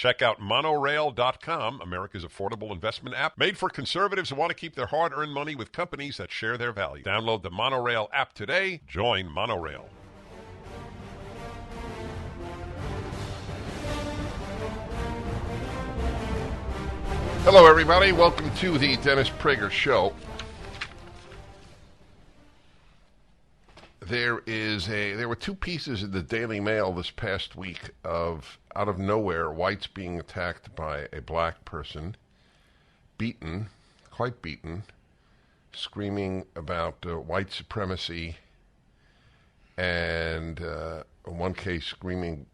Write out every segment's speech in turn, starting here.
Check out monorail.com, America's affordable investment app, made for conservatives who want to keep their hard-earned money with companies that share their values. Download the Monorail app today. Join Monorail. Hello, everybody. Welcome to the Dennis Prager Show. There were two pieces in the Daily Mail this past week of, out of nowhere, whites being attacked by a black person, beaten, quite beaten, screaming about white supremacy, and in one case screaming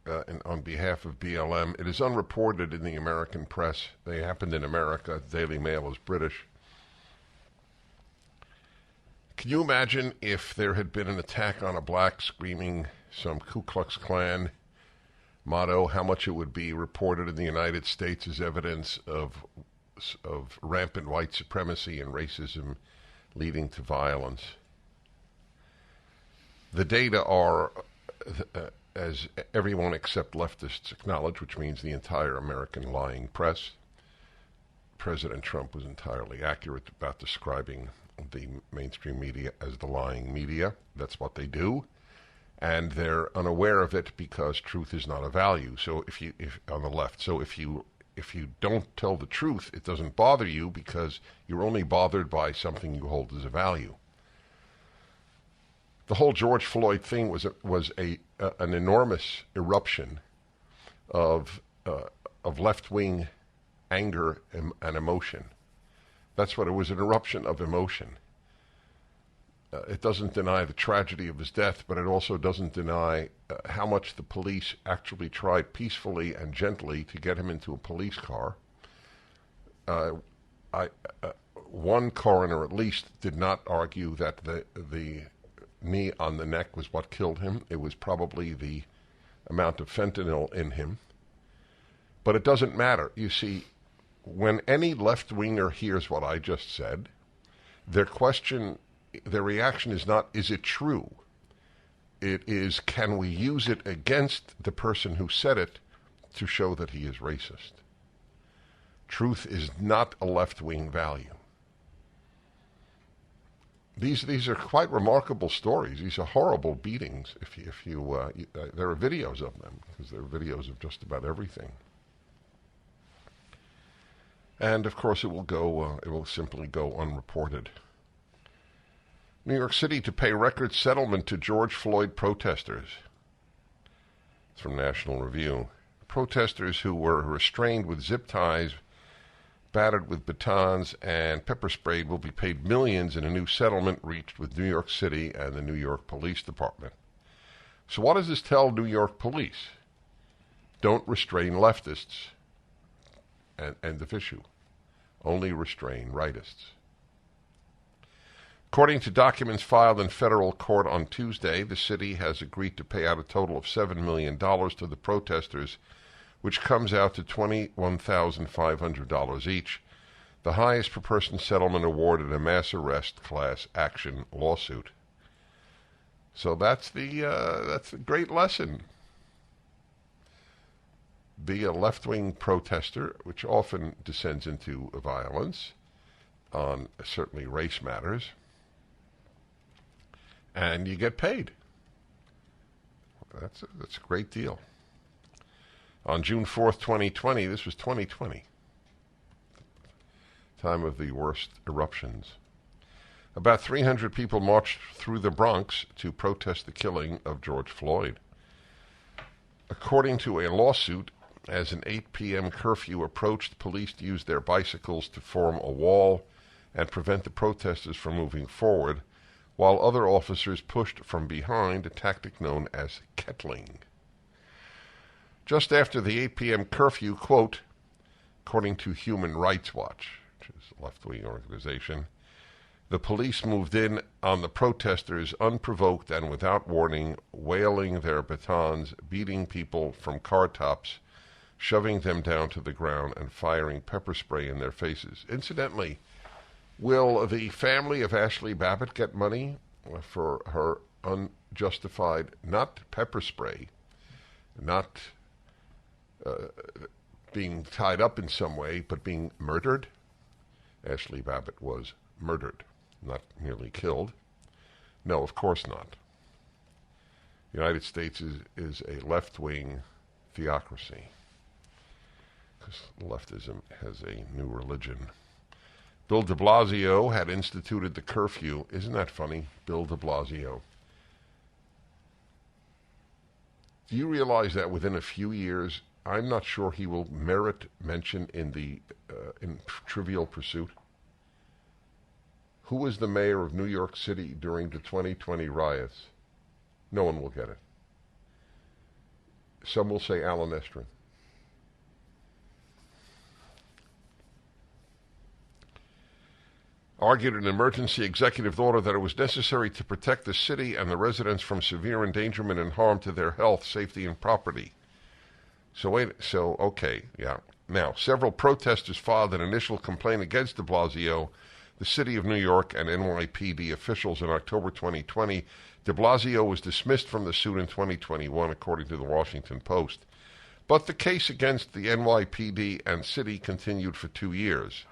on behalf of BLM. It is unreported in the American press. They happened in America. The Daily Mail is British. Can you imagine if there had been an attack on a black screaming some Ku Klux Klan motto, how much it would be reported in the United States as evidence of rampant white supremacy and racism leading to violence? The data are, as everyone except leftists acknowledge, which means the entire American lying press. President Trump was entirely accurate about describing the mainstream media as the lying media. That's what they do, and they're unaware of it because truth is not a value. So if on the left, so if you don't tell the truth, it doesn't bother you because you're only bothered by something you hold as a value. The whole George Floyd thing was an enormous eruption of left-wing anger and emotion. That's what it was, an eruption of emotion. It doesn't deny the tragedy of his death, but it also doesn't deny how much the police actually tried peacefully and gently to get him into a police car. One coroner, at least, did not argue that the knee on the neck was what killed him. It was probably the amount of fentanyl in him. But it doesn't matter. You see, when any left-winger hears what I just said, their reaction is not, is it true? It is, can we use it against the person who said it to show that he is racist? Truth is not a left-wing value. These are quite remarkable stories. These are horrible beatings. There are videos of them, because there are videos of just about everything. And of course, it will simply go unreported. New York City to pay record settlement to George Floyd protesters. It's from National Review. Protesters who were restrained with zip ties, battered with batons, and pepper sprayed will be paid millions in a new settlement reached with New York City and the New York Police Department. So what does this tell New York police? Don't restrain leftists. End of issue. Only restrain rightists. According to documents filed in federal court on Tuesday, the city has agreed to pay out a total of $7 million to the protesters, which comes out to $21,500 each, the highest per-person settlement award in a mass arrest class action lawsuit. So that's the great lesson. Be a left-wing protester, which often descends into violence on certainly race matters, and you get paid. That's a great deal. On June 4th, 2020, this was 2020, time of the worst eruptions, about 300 people marched through the Bronx to protest the killing of George Floyd. According to a lawsuit, as an 8 p.m. curfew approached, police used their bicycles to form a wall and prevent the protesters from moving forward, while other officers pushed from behind, a tactic known as kettling. Just after the 8 p.m. curfew, quote, according to Human Rights Watch, which is a left-wing organization, the police moved in on the protesters unprovoked and without warning, wailing their batons, beating people from car tops, shoving them down to the ground, and firing pepper spray in their faces. Incidentally, will the family of Ashley Babbitt get money for her unjustified, not pepper spray, not being tied up in some way, but being murdered. Ashley Babbitt was murdered, not merely killed. No, of course not. The United States is a left-wing theocracy because leftism has a new religion. Bill de Blasio had instituted the curfew. Isn't that funny? Bill de Blasio. Do you realize that within a few years, I'm not sure he will merit mention in Trivial Pursuit? Who was the mayor of New York City during the 2020 riots? No one will get it. Some will say Alan Estrin. Argued an emergency executive order that it was necessary to protect the city and the residents from severe endangerment and harm to their health, safety, and property. Okay. Now, several protesters filed an initial complaint against de Blasio, the City of New York, and NYPD officials in October 2020. De Blasio was dismissed from the suit in 2021, according to the Washington Post. But the case against the NYPD and city continued for 2 years.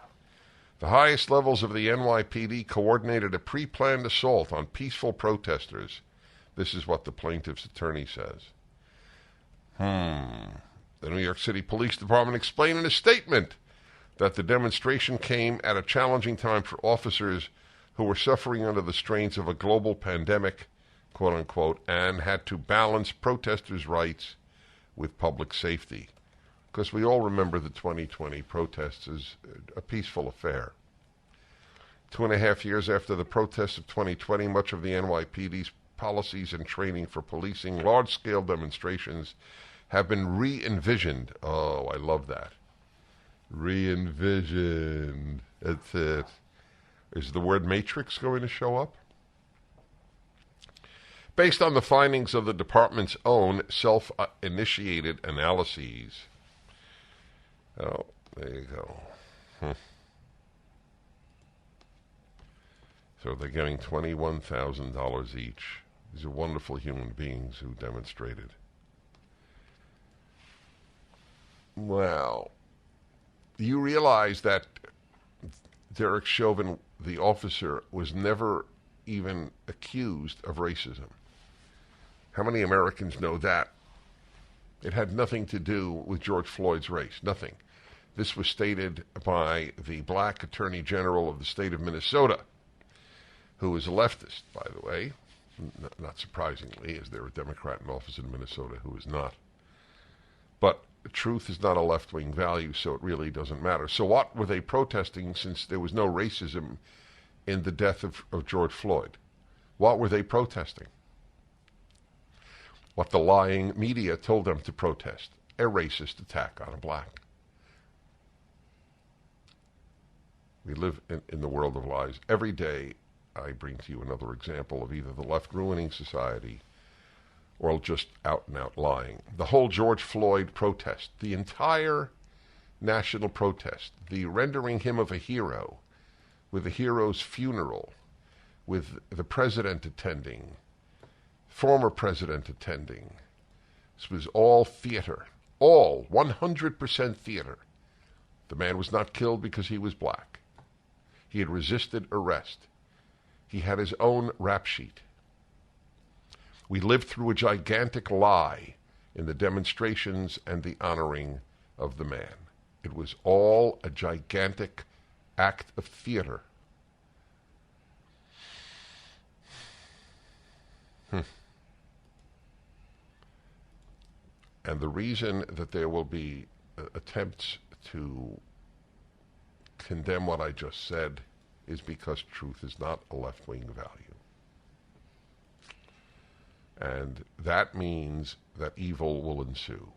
The highest levels of the NYPD coordinated a pre-planned assault on peaceful protesters. This is what the plaintiff's attorney says. The New York City Police Department explained in a statement that the demonstration came at a challenging time for officers who were suffering under the strains of a global pandemic, quote-unquote, and had to balance protesters' rights with public safety. Because we all remember the 2020 protests as a peaceful affair. 2.5 years after the protests of 2020, much of the NYPD's policies and training for policing large-scale demonstrations have been re-envisioned. Oh, I love that. Re-envisioned. That's it. Is the word matrix going to show up? Based on the findings of the department's own self-initiated analyses. Oh, there you go. So they're getting $21,000 each. These are wonderful human beings who demonstrated. Well, do you realize that Derek Chauvin, the officer, was never even accused of racism? How many Americans know that? It had nothing to do with George Floyd's race. Nothing. This was stated by the black attorney general of the state of Minnesota, who is a leftist, by the way. Not surprisingly, as there a Democrat in office in Minnesota who is not. But truth is not a left-wing value, so it really doesn't matter. So what were they protesting since there was no racism in the death of George Floyd? What were they protesting? What the lying media told them to protest: a racist attack on a black. We live in the world of lies. Every day I bring to you another example of either the left ruining society or just out-and-out lying. The whole George Floyd protest, the entire national protest, the rendering him of a hero, with the hero's funeral, with the president attending, former president attending. This was all theater. All 100% theater. The man was not killed because he was black. He had resisted arrest. He had his own rap sheet. We lived through a gigantic lie in the demonstrations and the honoring of the man. It was all a gigantic act of theater. And the reason that there will be attempts to condemn what I just said is because truth is not a left-wing value. And that means that evil will ensue.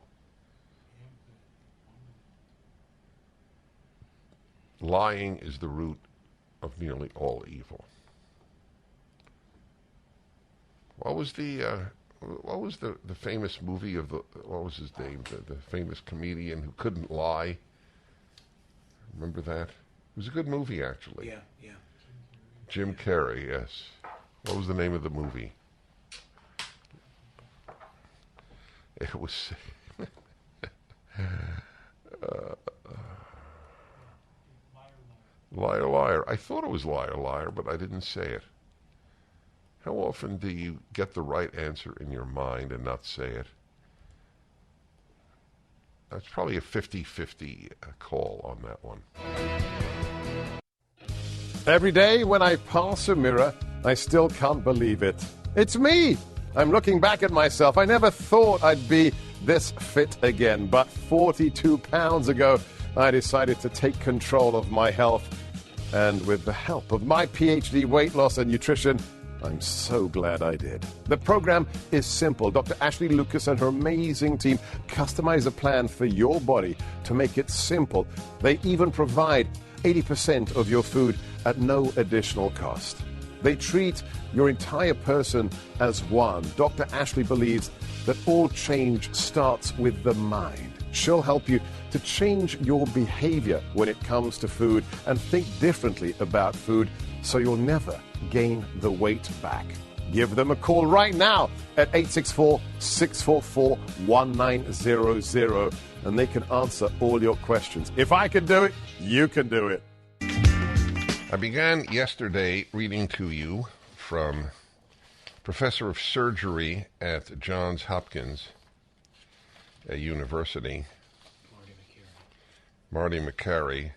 Lying is the root of nearly all evil. What was the famous movie of what was his name? The famous comedian who couldn't lie. Remember that? It was a good movie, actually. Yeah. Jim Carrey, yes. What was the name of the movie? It was Liar, liar. I thought it was liar, liar, but I didn't say it. How often do you get the right answer in your mind and not say it? That's probably a 50-50 call on that one. Every day when I pass a mirror, I still can't believe it. It's me! I'm looking back at myself. I never thought I'd be this fit again, but 42 pounds ago, I decided to take control of my health. And with the help of my PhD weight loss and nutrition, I'm so glad I did. The program is simple. Dr. Ashley Lucas and her amazing team customize a plan for your body to make it simple. They even provide 80% of your food at no additional cost. They treat your entire person as one. Dr. Ashley believes that all change starts with the mind. She'll help you to change your behavior when it comes to food and think differently about food so you'll never gain the weight back. Give them a call right now at 864-644-1900 and they can answer all your questions. If I can do it, you can do it. I began yesterday reading to you from Professor of Surgery at Johns Hopkins University, Marty McCary,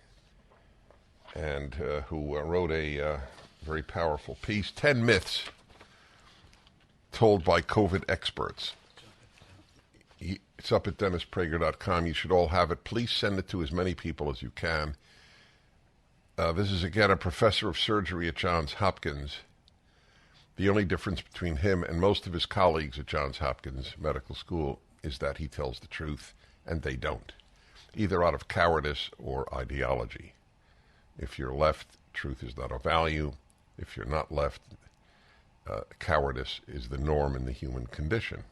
and who wrote a very powerful piece, 10 Myths Told by COVID Experts. It's up at DennisPrager.com. You should all have it. Please send it to as many people as you can. This is, again, a professor of surgery at Johns Hopkins. The only difference between him and most of his colleagues at Johns Hopkins Medical School is that he tells the truth, and they don't, either out of cowardice or ideology. If you're left, truth is not of value. If you're not left, cowardice is the norm in the human condition.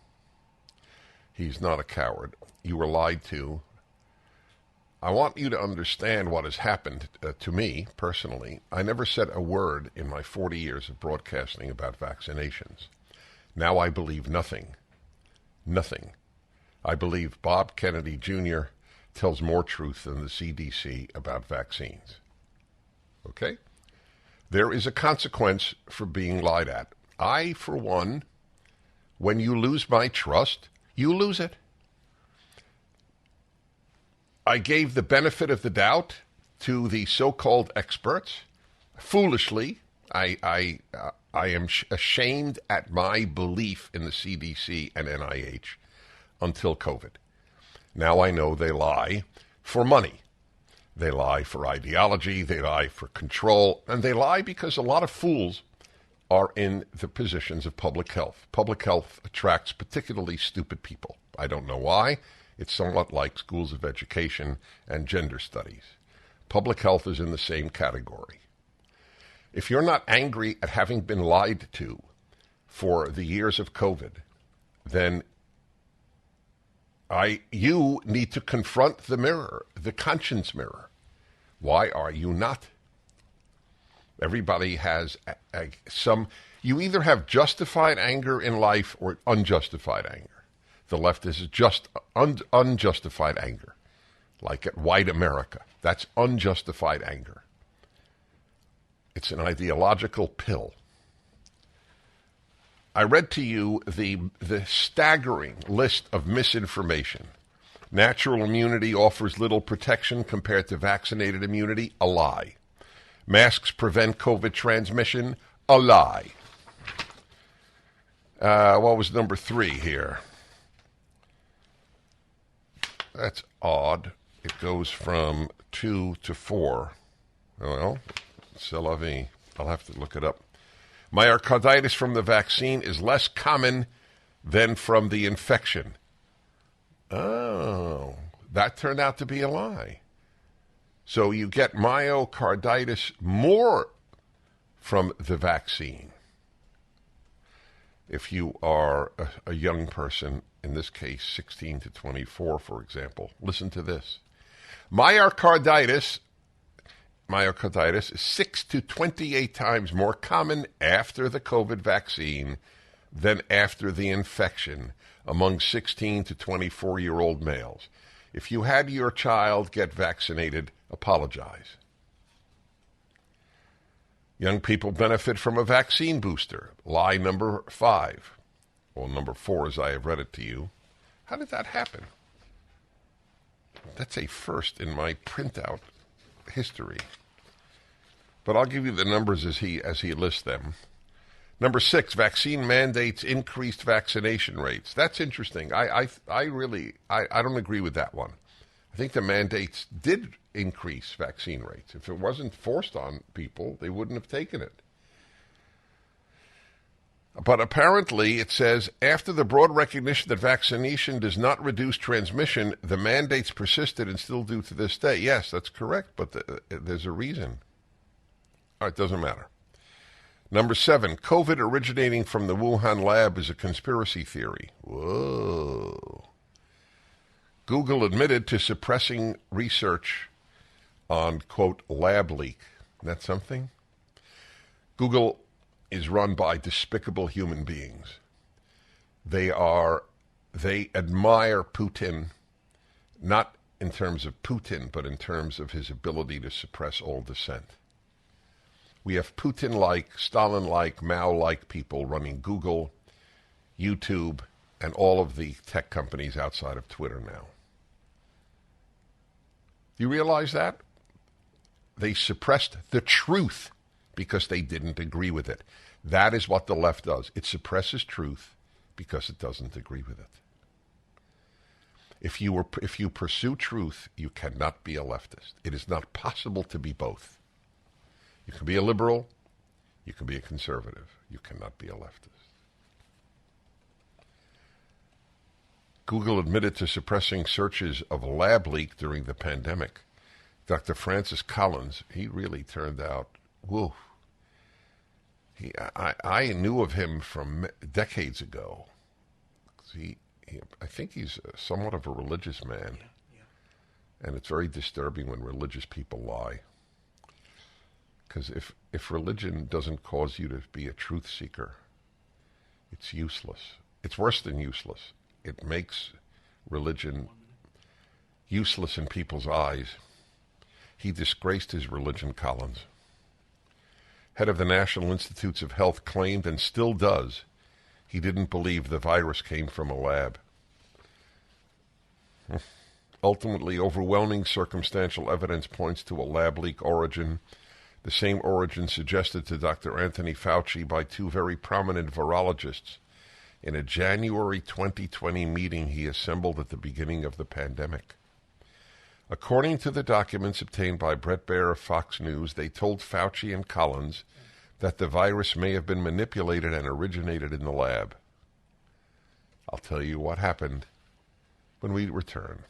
He's not a coward. You were lied to. I want you to understand what has happened to me personally. I never said a word in my 40 years of broadcasting about vaccinations. Now I believe nothing. Nothing. I believe Bob Kennedy Jr. tells more truth than the CDC about vaccines. Okay? There is a consequence for being lied at. I, for one, when you lose my trust, you lose it. I gave the benefit of the doubt to the so-called experts. Foolishly, I am ashamed at my belief in the CDC and NIH until COVID. Now I know they lie for money. They lie for ideology. They lie for control. And they lie because a lot of fools are in the positions of public health. Public health attracts particularly stupid people. I don't know why. It's somewhat like schools of education and gender studies. Public health is in the same category. If you're not angry at having been lied to for the years of COVID, then you need to confront the mirror, the conscience mirror. Why are you not? Everybody has you either have justified anger in life or unjustified anger. The left is just unjustified anger, like at white America. That's unjustified anger. It's an ideological pill. I read to you the staggering list of misinformation. Natural immunity offers little protection compared to vaccinated immunity, a lie. Masks prevent COVID transmission, a lie. What was number 3 here? That's odd. It goes from 2 to 4. Well, c'est la vie. I'll have to look it up. Myocarditis from the vaccine is less common than from the infection. Oh, that turned out to be a lie. So you get myocarditis more from the vaccine. If you are a young person, in this case 16 to 24, for example, listen to this. Myocarditis is 6 to 28 times more common after the COVID vaccine than after the infection among 16 to 24-year-old males. If you had your child get vaccinated, apologize. Young people benefit from a vaccine booster. Lie number 5. Well, number 4, as I have read it to you. How did that happen? That's a first in my printout history. But I'll give you the numbers as he lists them. Number 6, vaccine mandates increased vaccination rates. That's interesting. I don't agree with that one. I think the mandates did increase vaccine rates. If it wasn't forced on people, they wouldn't have taken it. But apparently, it says, after the broad recognition that vaccination does not reduce transmission, the mandates persisted and still do to this day. Yes, that's correct, but there's a reason. All right, it doesn't matter. Number 7, COVID originating from the Wuhan lab is a conspiracy theory. Whoa. Google admitted to suppressing research on, quote, lab leak. Isn't that something? Google is run by despicable human beings. They admire Putin, not in terms of Putin, but in terms of his ability to suppress all dissent. We have Putin-like, Stalin-like, Mao-like people running Google, YouTube, and all of the tech companies outside of Twitter now. You realize that? They suppressed the truth because they didn't agree with it. That is what the left does. It suppresses truth because it doesn't agree with it. If you pursue truth, you cannot be a leftist. It is not possible to be both. You can be a liberal, you can be a conservative. You cannot be a leftist. Google admitted to suppressing searches of a lab leak during the pandemic. Dr. Francis Collins, he really turned out, whoa. I knew of him from decades ago. I think he's somewhat of a religious man. Yeah. And it's very disturbing when religious people lie. Because if religion doesn't cause you to be a truth seeker, it's useless. It's worse than useless. It makes religion useless in people's eyes. He disgraced his religion, Collins. Head of the National Institutes of Health claimed, and still does, he didn't believe the virus came from a lab. Ultimately, overwhelming circumstantial evidence points to a lab leak origin, the same origin suggested to Dr. Anthony Fauci by 2 very prominent virologists in a January 2020 meeting he assembled at the beginning of the pandemic. According to the documents obtained by Bret Baier of Fox News, they told Fauci and Collins that the virus may have been manipulated and originated in the lab. I'll tell you what happened when we return.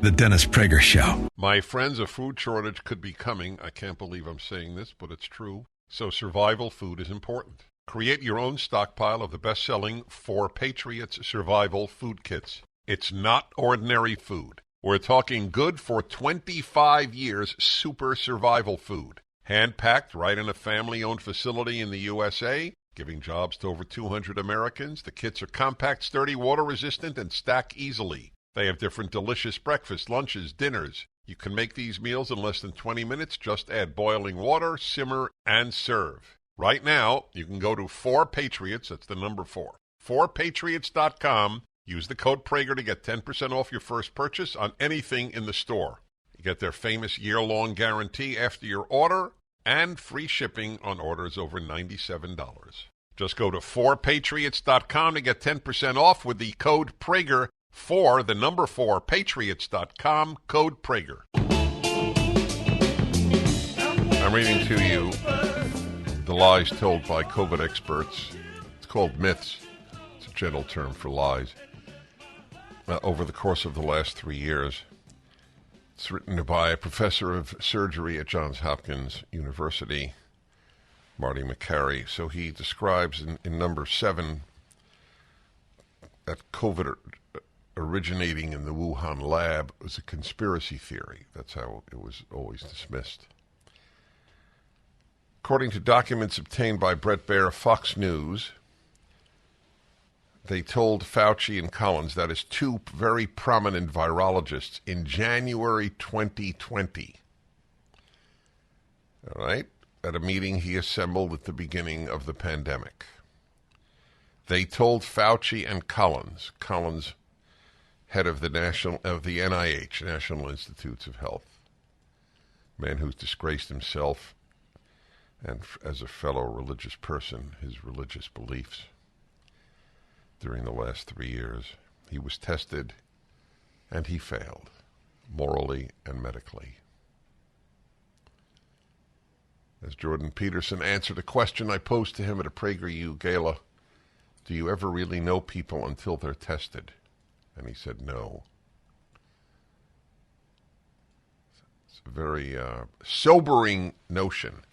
The Dennis Prager Show. My friends, a food shortage could be coming. I can't believe I'm saying this, but it's true. So survival food is important. Create your own stockpile of the best-selling 4 Patriots Survival Food Kits. It's not ordinary food. We're talking good for 25 years super survival food. Hand-packed right in a family-owned facility in the USA, giving jobs to over 200 Americans. The kits are compact, sturdy, water-resistant, and stack easily. They have different delicious breakfasts, lunches, dinners. You can make these meals in less than 20 minutes. Just add boiling water, simmer, and serve. Right now, you can go to 4Patriots, that's the number 4, 4Patriots.com. Use the code Prager to get 10% off your first purchase on anything in the store. You get their famous year-long guarantee after your order and free shipping on orders over $97. Just go to 4Patriots.com to get 10% off with the code Prager. 4, the number 4, Patriots.com, code Prager. I'm reading to you the lies told by COVID experts. It's called myths. It's a general term for lies. Over the course of the last 3 years. It's written by a professor of surgery at Johns Hopkins University, Marty McCary. So he describes in number 7 that COVID originating in the Wuhan lab was a conspiracy theory. That's how it was always dismissed. According to documents obtained by Bret Baier of Fox News, they told Fauci and Collins, that is 2 very prominent virologists, in January 2020. All right? at a meeting he assembled at the beginning of the pandemic. They told Fauci and Collins, head of the NIH, National Institutes of Health, man who's disgraced himself and as a fellow religious person, his religious beliefs during the last 3 years. He was tested and he failed, morally and medically. As Jordan Peterson answered a question I posed to him at a PragerU gala, do you ever really know people until they're tested? And he said no. It's a very sobering notion.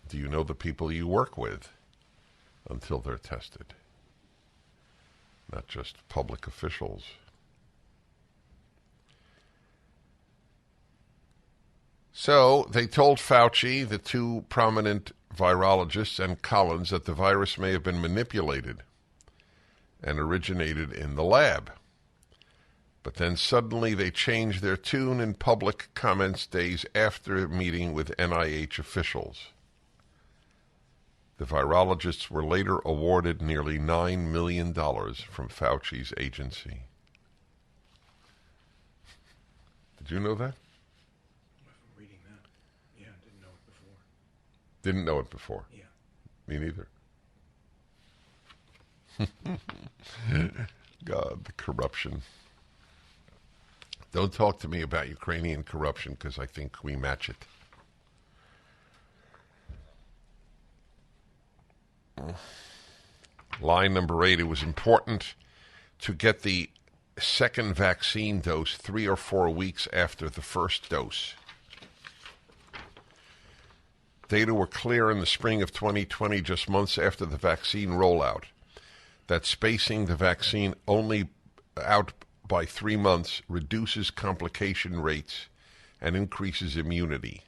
Do you know the people you work with until they're tested? Not just public officials. So they told Fauci, the two prominent virologists, and Collins that the virus may have been manipulated and originated in the lab. But then suddenly they changed their tune in public comments days after a meeting with NIH officials. The virologists were later awarded nearly $9 million from Fauci's agency. Did you know that? Reading that. Yeah, didn't know it before. Didn't know it before? Yeah. Me neither. God, the corruption. Don't talk to me about Ukrainian corruption because I think we match it. Line number 8, it was important to get the second vaccine dose 3 or 4 weeks after the first dose. Data were clear in the spring of 2020, just months after the vaccine rollout, that spacing the vaccine only out by 3 months reduces complication rates and increases immunity.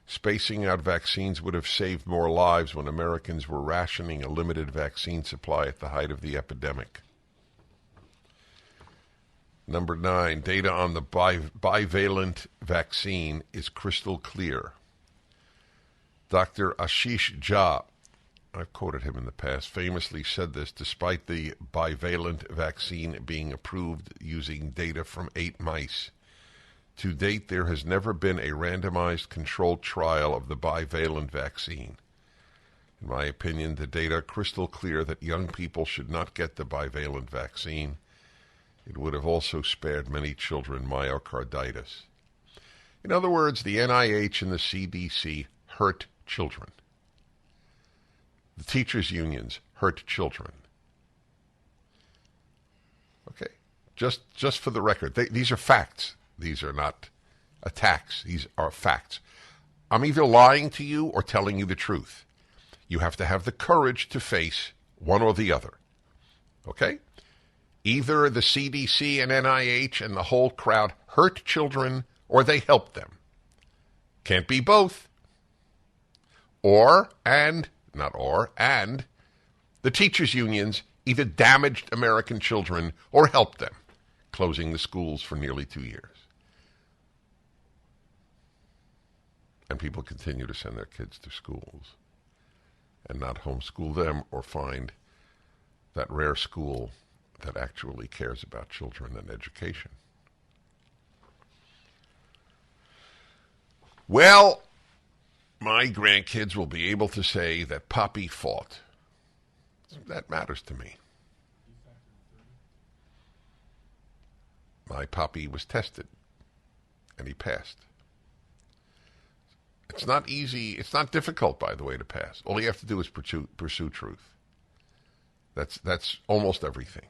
Spacing out vaccines would have saved more lives when Americans were rationing a limited vaccine supply at the height of the epidemic. Number 9, data on the bivalent vaccine is crystal clear. Dr. Ashish Jha, I've quoted him in the past, famously said this despite the bivalent vaccine being approved using data from 8 mice. To date, there has never been a randomized controlled trial of the bivalent vaccine. In my opinion, the data are crystal clear that young people should not get the bivalent vaccine. It would have also spared many children myocarditis. In other words, the NIH and the CDC hurt children. The teachers' unions hurt children. Okay, just for the record, these are facts. These are not attacks. These are facts. I'm either lying to you or telling you the truth. You have to have the courage to face one or the other. Okay? Either the CDC and NIH and the whole crowd hurt children or they help them. Can't be both. And the teachers' unions either damaged American children or helped them, closing the schools for nearly 2 years. And people continue to send their kids to schools and not homeschool them or find that rare school that actually cares about children and education. Well, my grandkids will be able to say that Poppy fought. That matters to me. My Poppy was tested, and he passed. It's not easy. It's not difficult, by the way, to pass. All you have to do is pursue truth. That's almost everything.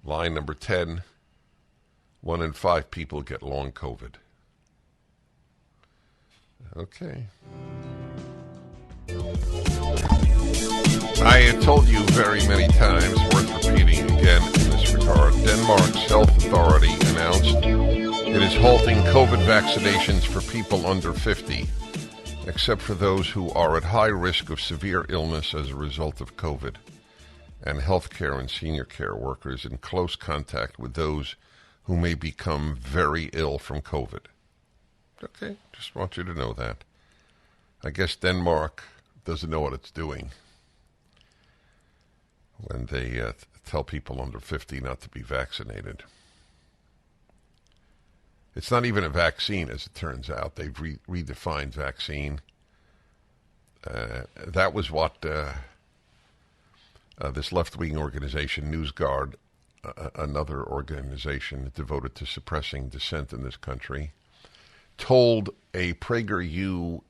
Line number 10, 1 in 5 people get long COVID. Okay. I have told you very many times, worth repeating again in this regard, Denmark's health authority announced it is halting COVID vaccinations for people under 50, except for those who are at high risk of severe illness as a result of COVID, and healthcare and senior care workers in close contact with those who may become very ill from COVID. Okay, just want you to know that. I guess Denmark doesn't know what it's doing when they tell people under 50 not to be vaccinated. It's not even a vaccine, as it turns out. They've redefined vaccine. That was what this left-wing organization, NewsGuard, another organization devoted to suppressing dissent in this country, told a PragerU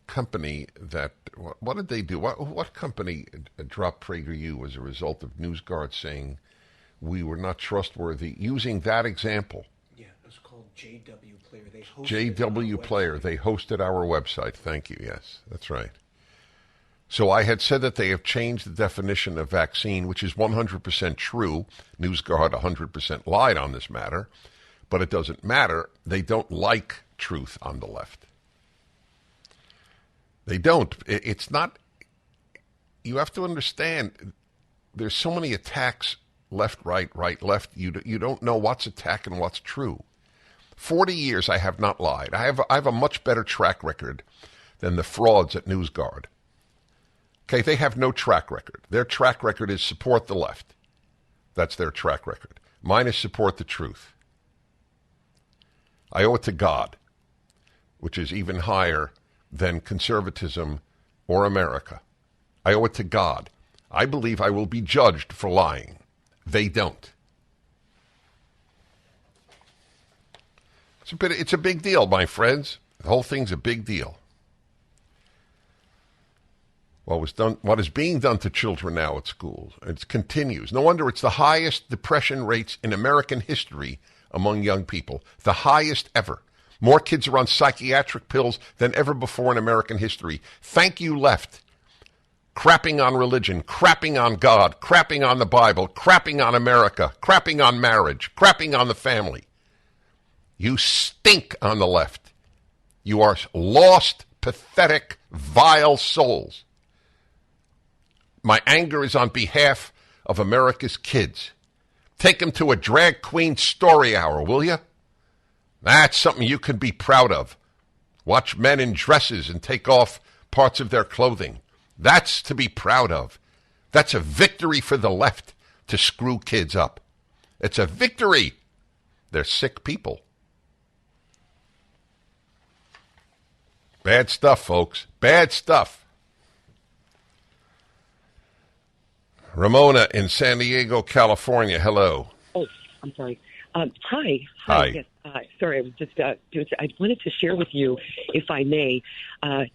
company that, what did they do? What company dropped PragerU as a result of NewsGuard saying we were not trustworthy, using that example? Yeah, it was called JW Player. They hosted JW Player. They hosted our website. Thank you. Yes, that's right. So I had said that they have changed the definition of vaccine, which is 100% true. NewsGuard 100% lied on this matter, but it doesn't matter. They don't like truth on the left. They don't. It's not. You have to understand, there's so many attacks, left, right, left. You don't know what's attack and what's true. 40 years I have not lied. I have a much better track record than the frauds at NewsGuard. Okay, they have no track record. Their track record is support the left. That's their track record. Mine is support the truth. I owe it to God, which is even higher than conservatism or America. I owe it to God. I believe I will be judged for lying. They don't. It's a big deal, my friends. The whole thing's a big deal. What is being done to children now at schools, it continues. No wonder it's the highest depression rates in American history among young people, the highest ever. More kids are on psychiatric pills than ever before in American history. Thank you, left. Crapping on religion, crapping on God, crapping on the Bible, crapping on America, crapping on marriage, crapping on the family. You stink on the left. You are lost, pathetic, vile souls. My anger is on behalf of America's kids. Take them to a drag queen story hour, will you? That's something you can be proud of. Watch men in dresses and take off parts of their clothing. That's to be proud of. That's a victory for the left to screw kids up. It's a victory. They're sick people. Bad stuff, folks. Bad stuff. Ramona in San Diego, California. Hello. Oh, I'm sorry. Hi. Hi. Yes. Sorry, I was just I wanted to share with you, if I may,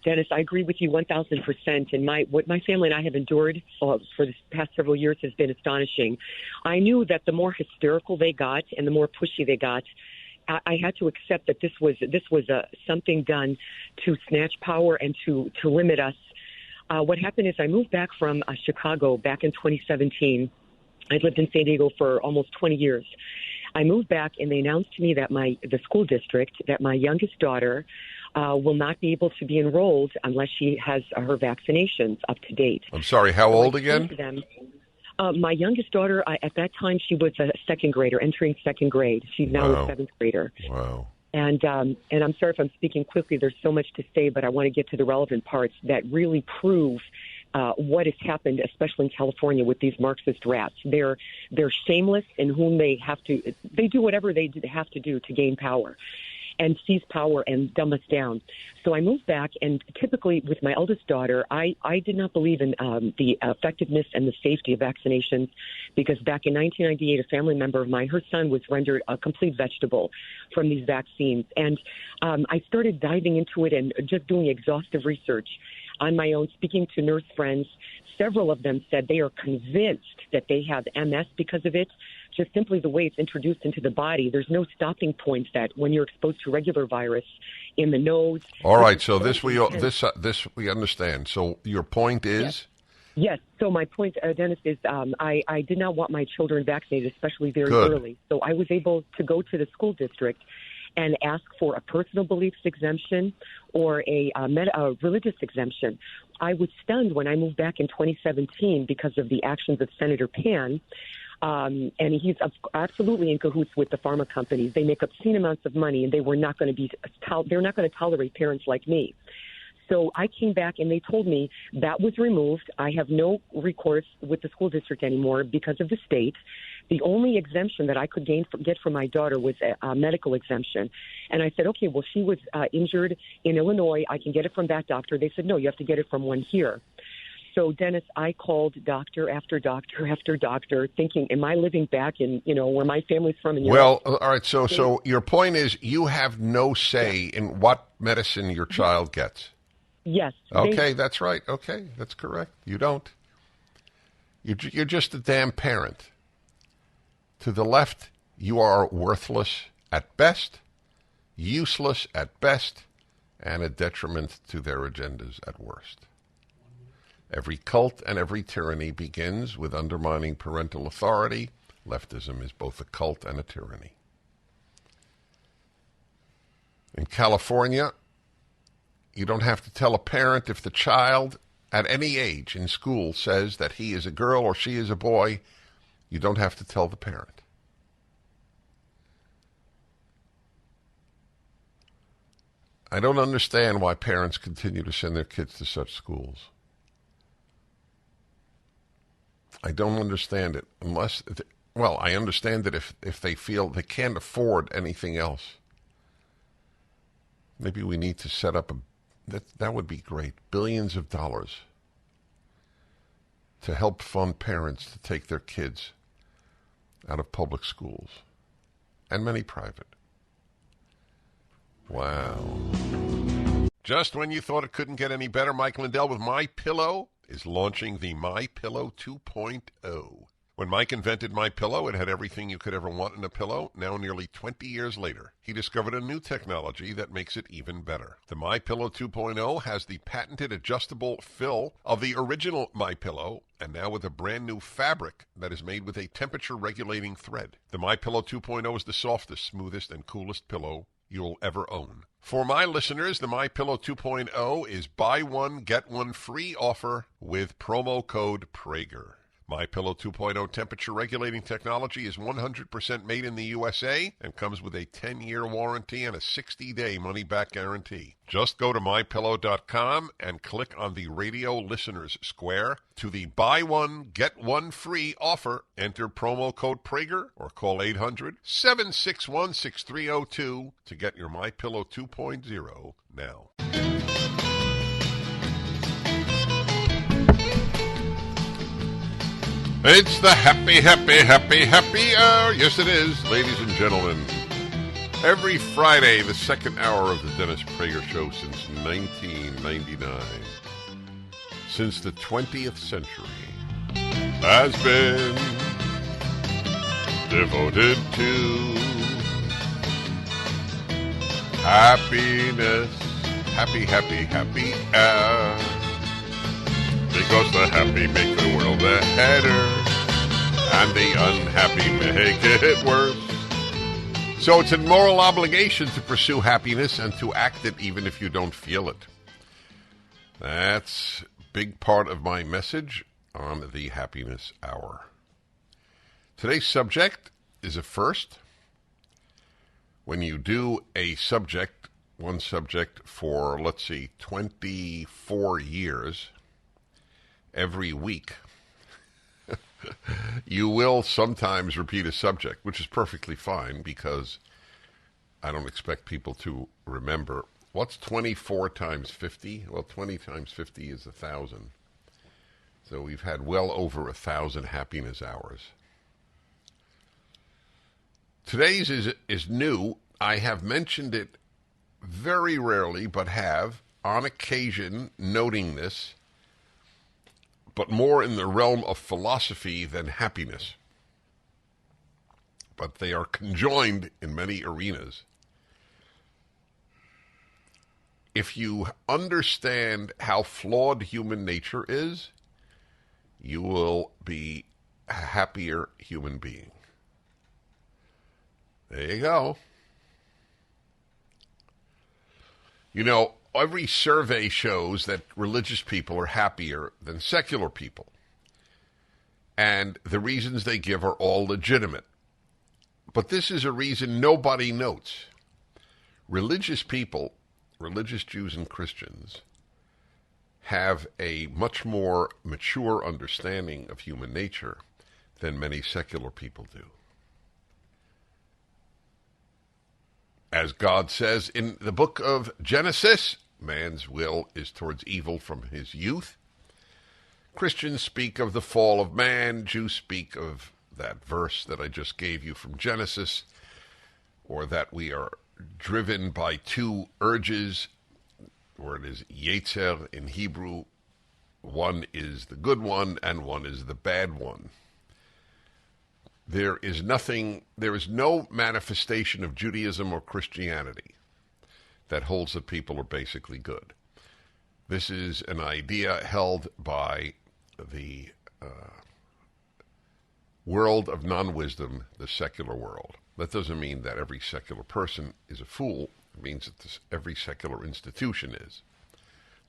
Dennis. I agree with you 1,000%. And what my family and I have endured for the past several years has been astonishing. I knew that the more hysterical they got and the more pushy they got, I had to accept that this was something done to snatch power and to limit us. What happened is I moved back from Chicago back in 2017. I'd lived in San Diego for almost 20 years. I moved back, and they announced to me that the school district, that my youngest daughter will not be able to be enrolled unless she has her vaccinations up to date. I'm sorry, how old again? My youngest daughter, at that time, she was a second grader, entering second grade. She's now a seventh grader. Wow. And I'm sorry if I'm speaking quickly. There's so much to say, but I want to get to the relevant parts that really prove what has happened, especially in California with these Marxist rats. They're shameless in whom they do whatever they have to do to gain power and seize power and dumb us down. So I moved back, and typically with my eldest daughter, I did not believe in the effectiveness and the safety of vaccinations, because back in 1998, a family member of mine, her son was rendered a complete vegetable from these vaccines. And I started diving into it and just doing exhaustive research on my own, speaking to nurse friends. Several of them said they are convinced that they have MS because of it, just simply the way it's introduced into the body. There's no stopping points that when you're exposed to regular virus in the nose. All right, so this we understand. So your point is? Yes. So my point, Dennis, is I did not want my children vaccinated, especially very early. So I was able to go to the school district and ask for a personal beliefs exemption or a religious exemption. I was stunned when I moved back in 2017 because of the actions of Senator Pan. And he's absolutely in cahoots with the pharma companies. They make obscene amounts of money, and they're not going to tolerate parents like me. So I came back and they told me that was removed. I have no recourse with the school district anymore because of the state. The only exemption that I could get for my daughter was a medical exemption. And I said, okay, well, she was injured in Illinois. I can get it from that doctor. They said, no, you have to get it from one here. So, Dennis, I called doctor after doctor after doctor thinking, am I living back in, where my family's from? In Well, all right. So your point is you have no say in what medicine your child gets. Yes. Okay, that's right. Okay, that's correct. You don't. You're just a damn parent. To the left, you are worthless at best, useless at best, and a detriment to their agendas at worst. Every cult and every tyranny begins with undermining parental authority. Leftism is both a cult and a tyranny. In California, you don't have to tell a parent if the child at any age in school says that he is a girl or she is a boy. You don't have to tell the parent. I don't understand why parents continue to send their kids to such schools. I don't understand it I understand it if they feel they can't afford anything else. Maybe we need to set up that would be great. Billions of dollars to help fund parents to take their kids out of public schools and many private. Wow. Just when you thought it couldn't get any better, Mike Lindell with MyPillow is launching the MyPillow 2.0. When Mike invented MyPillow, it had everything you could ever want in a pillow. Now, nearly 20 years later, he discovered a new technology that makes it even better. The MyPillow 2.0 has the patented adjustable fill of the original MyPillow, and now with a brand new fabric that is made with a temperature-regulating thread. The MyPillow 2.0 is the softest, smoothest, and coolest pillow you'll ever own. For my listeners, the MyPillow 2.0 is buy one, get one free offer with promo code Prager. MyPillow 2.0 temperature regulating technology is 100% made in the USA and comes with a 10-year warranty and a 60-day money-back guarantee. Just go to MyPillow.com and click on the radio listeners square to the buy one, get one free offer. Enter promo code Prager or call 800-761-6302 to get your MyPillow 2.0 now. It's the happy hour. Yes, it is, ladies and gentlemen. Every Friday, the second hour of the Dennis Prager Show since 1999. Since the 20th century has been devoted to happiness. Happy hour. Because the happy make the world better, and the unhappy make it worse. So it's a moral obligation to pursue happiness and to act it even if you don't feel it. That's a big part of my message on the Happiness Hour. Today's subject is a first. When you do one subject for, 24 years, every week, you will sometimes repeat a subject, which is perfectly fine because I don't expect people to remember. What's 24 times 50? Well, 20 times 50 is 1,000. So we've had well over 1,000 happiness hours. Today's is new. I have mentioned it very rarely, but have, on occasion, noting this, but more in the realm of philosophy than happiness. But they are conjoined in many arenas. If you understand how flawed human nature is, you will be a happier human being. There you go. You know, every survey shows that religious people are happier than secular people. and the reasons they give are all legitimate. But this is a reason nobody notes. Religious people, religious Jews and Christians, have a much more mature understanding of human nature than many secular people do. As God says in the book of Genesis, man's will is towards evil from his youth. Christians speak of the fall of man. Jews speak of that verse that I just gave you from Genesis, or that we are driven by two urges, or it is Yetzer in Hebrew. One is the good one and one is the bad one. There is no manifestation of Judaism or Christianity that holds that people are basically good. This is an idea held by the world of non-wisdom, the secular world. That doesn't mean that every secular person is a fool. It means that every secular institution is,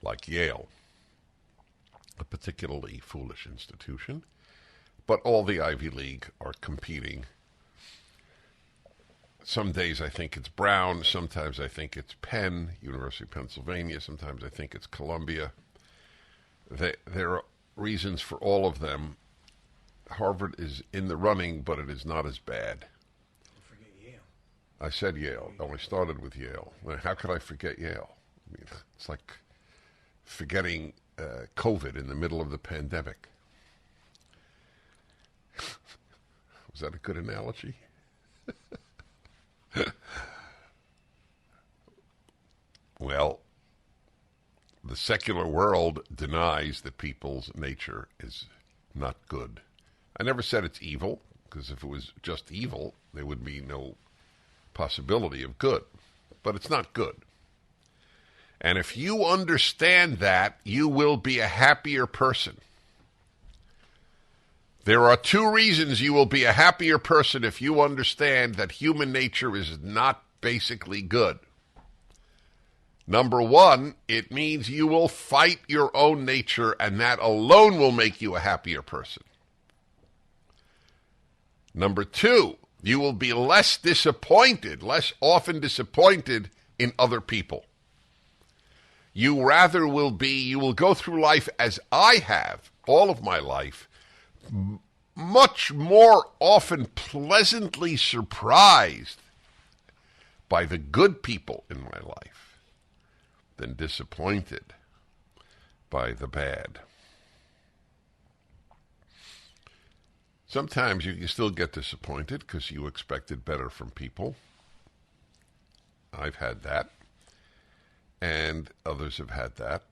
like Yale, a particularly foolish institution. But all the Ivy League are competing. Some days I think it's Brown, sometimes I think it's Penn, University of Pennsylvania, sometimes I think it's Columbia. There are reasons for all of them. Harvard is in the running, but it is not as bad. Don't forget Yale. I said Yale. Oh, I started with Yale. How could I forget Yale? I mean, it's like forgetting COVID in the middle of the pandemic. Was that a good analogy? Well, the secular world denies that people's nature is not good. I never said it's evil, because if it was just evil, there would be no possibility of good. But it's not good. And if you understand that, you will be a happier person. There are two reasons you will be a happier person if you understand that human nature is not basically good. Number one, it means you will fight your own nature, and that alone will make you a happier person. Number two, you will be less often disappointed in other people. You will go through life as I have all of my life, much more often pleasantly surprised by the good people in my life than disappointed by the bad. Sometimes you still get disappointed because you expected better from people. I've had that, and others have had that.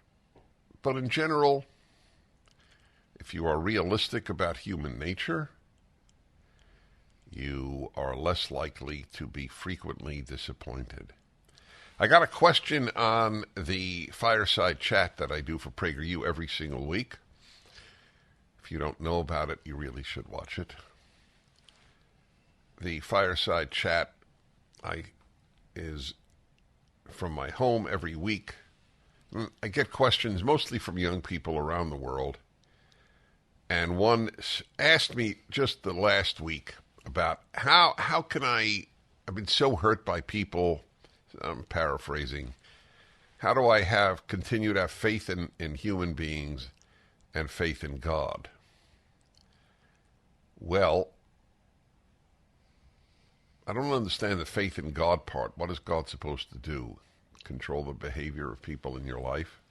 But in general, if you are realistic about human nature, you are less likely to be frequently disappointed. I got a question on the fireside chat that I do for PragerU every single week. If you don't know about it, you really should watch it. The fireside chat is from my home every week. I get questions mostly from young people around the world. And one asked me just the last week about how can I've been so hurt by people, I'm paraphrasing, how do I continue to have faith in human beings and faith in God? Well, I don't understand the faith in God part. What is God supposed to do? Control the behavior of people in your life?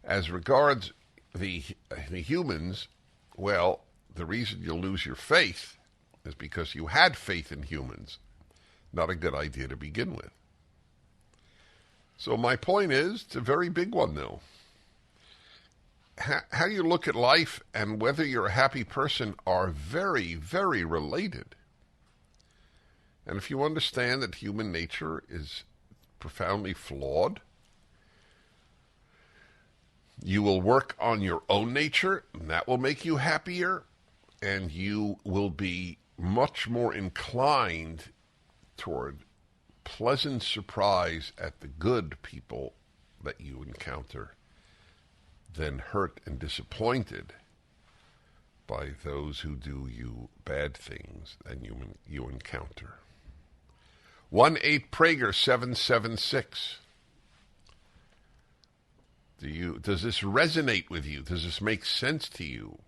As regards the humans, well, the reason you lose your faith is because you had faith in humans. Not a good idea to begin with. So my point is, it's a very big one, though. How you look at life and whether you're a happy person are very, very related. And if you understand that human nature is profoundly flawed, you will work on your own nature, and that will make you happier, and you will be much more inclined toward pleasant surprise at the good people that you encounter than hurt and disappointed by those who do you bad things than you encounter. 1-8-Prager-776. Does this resonate with you? Does this make sense to you?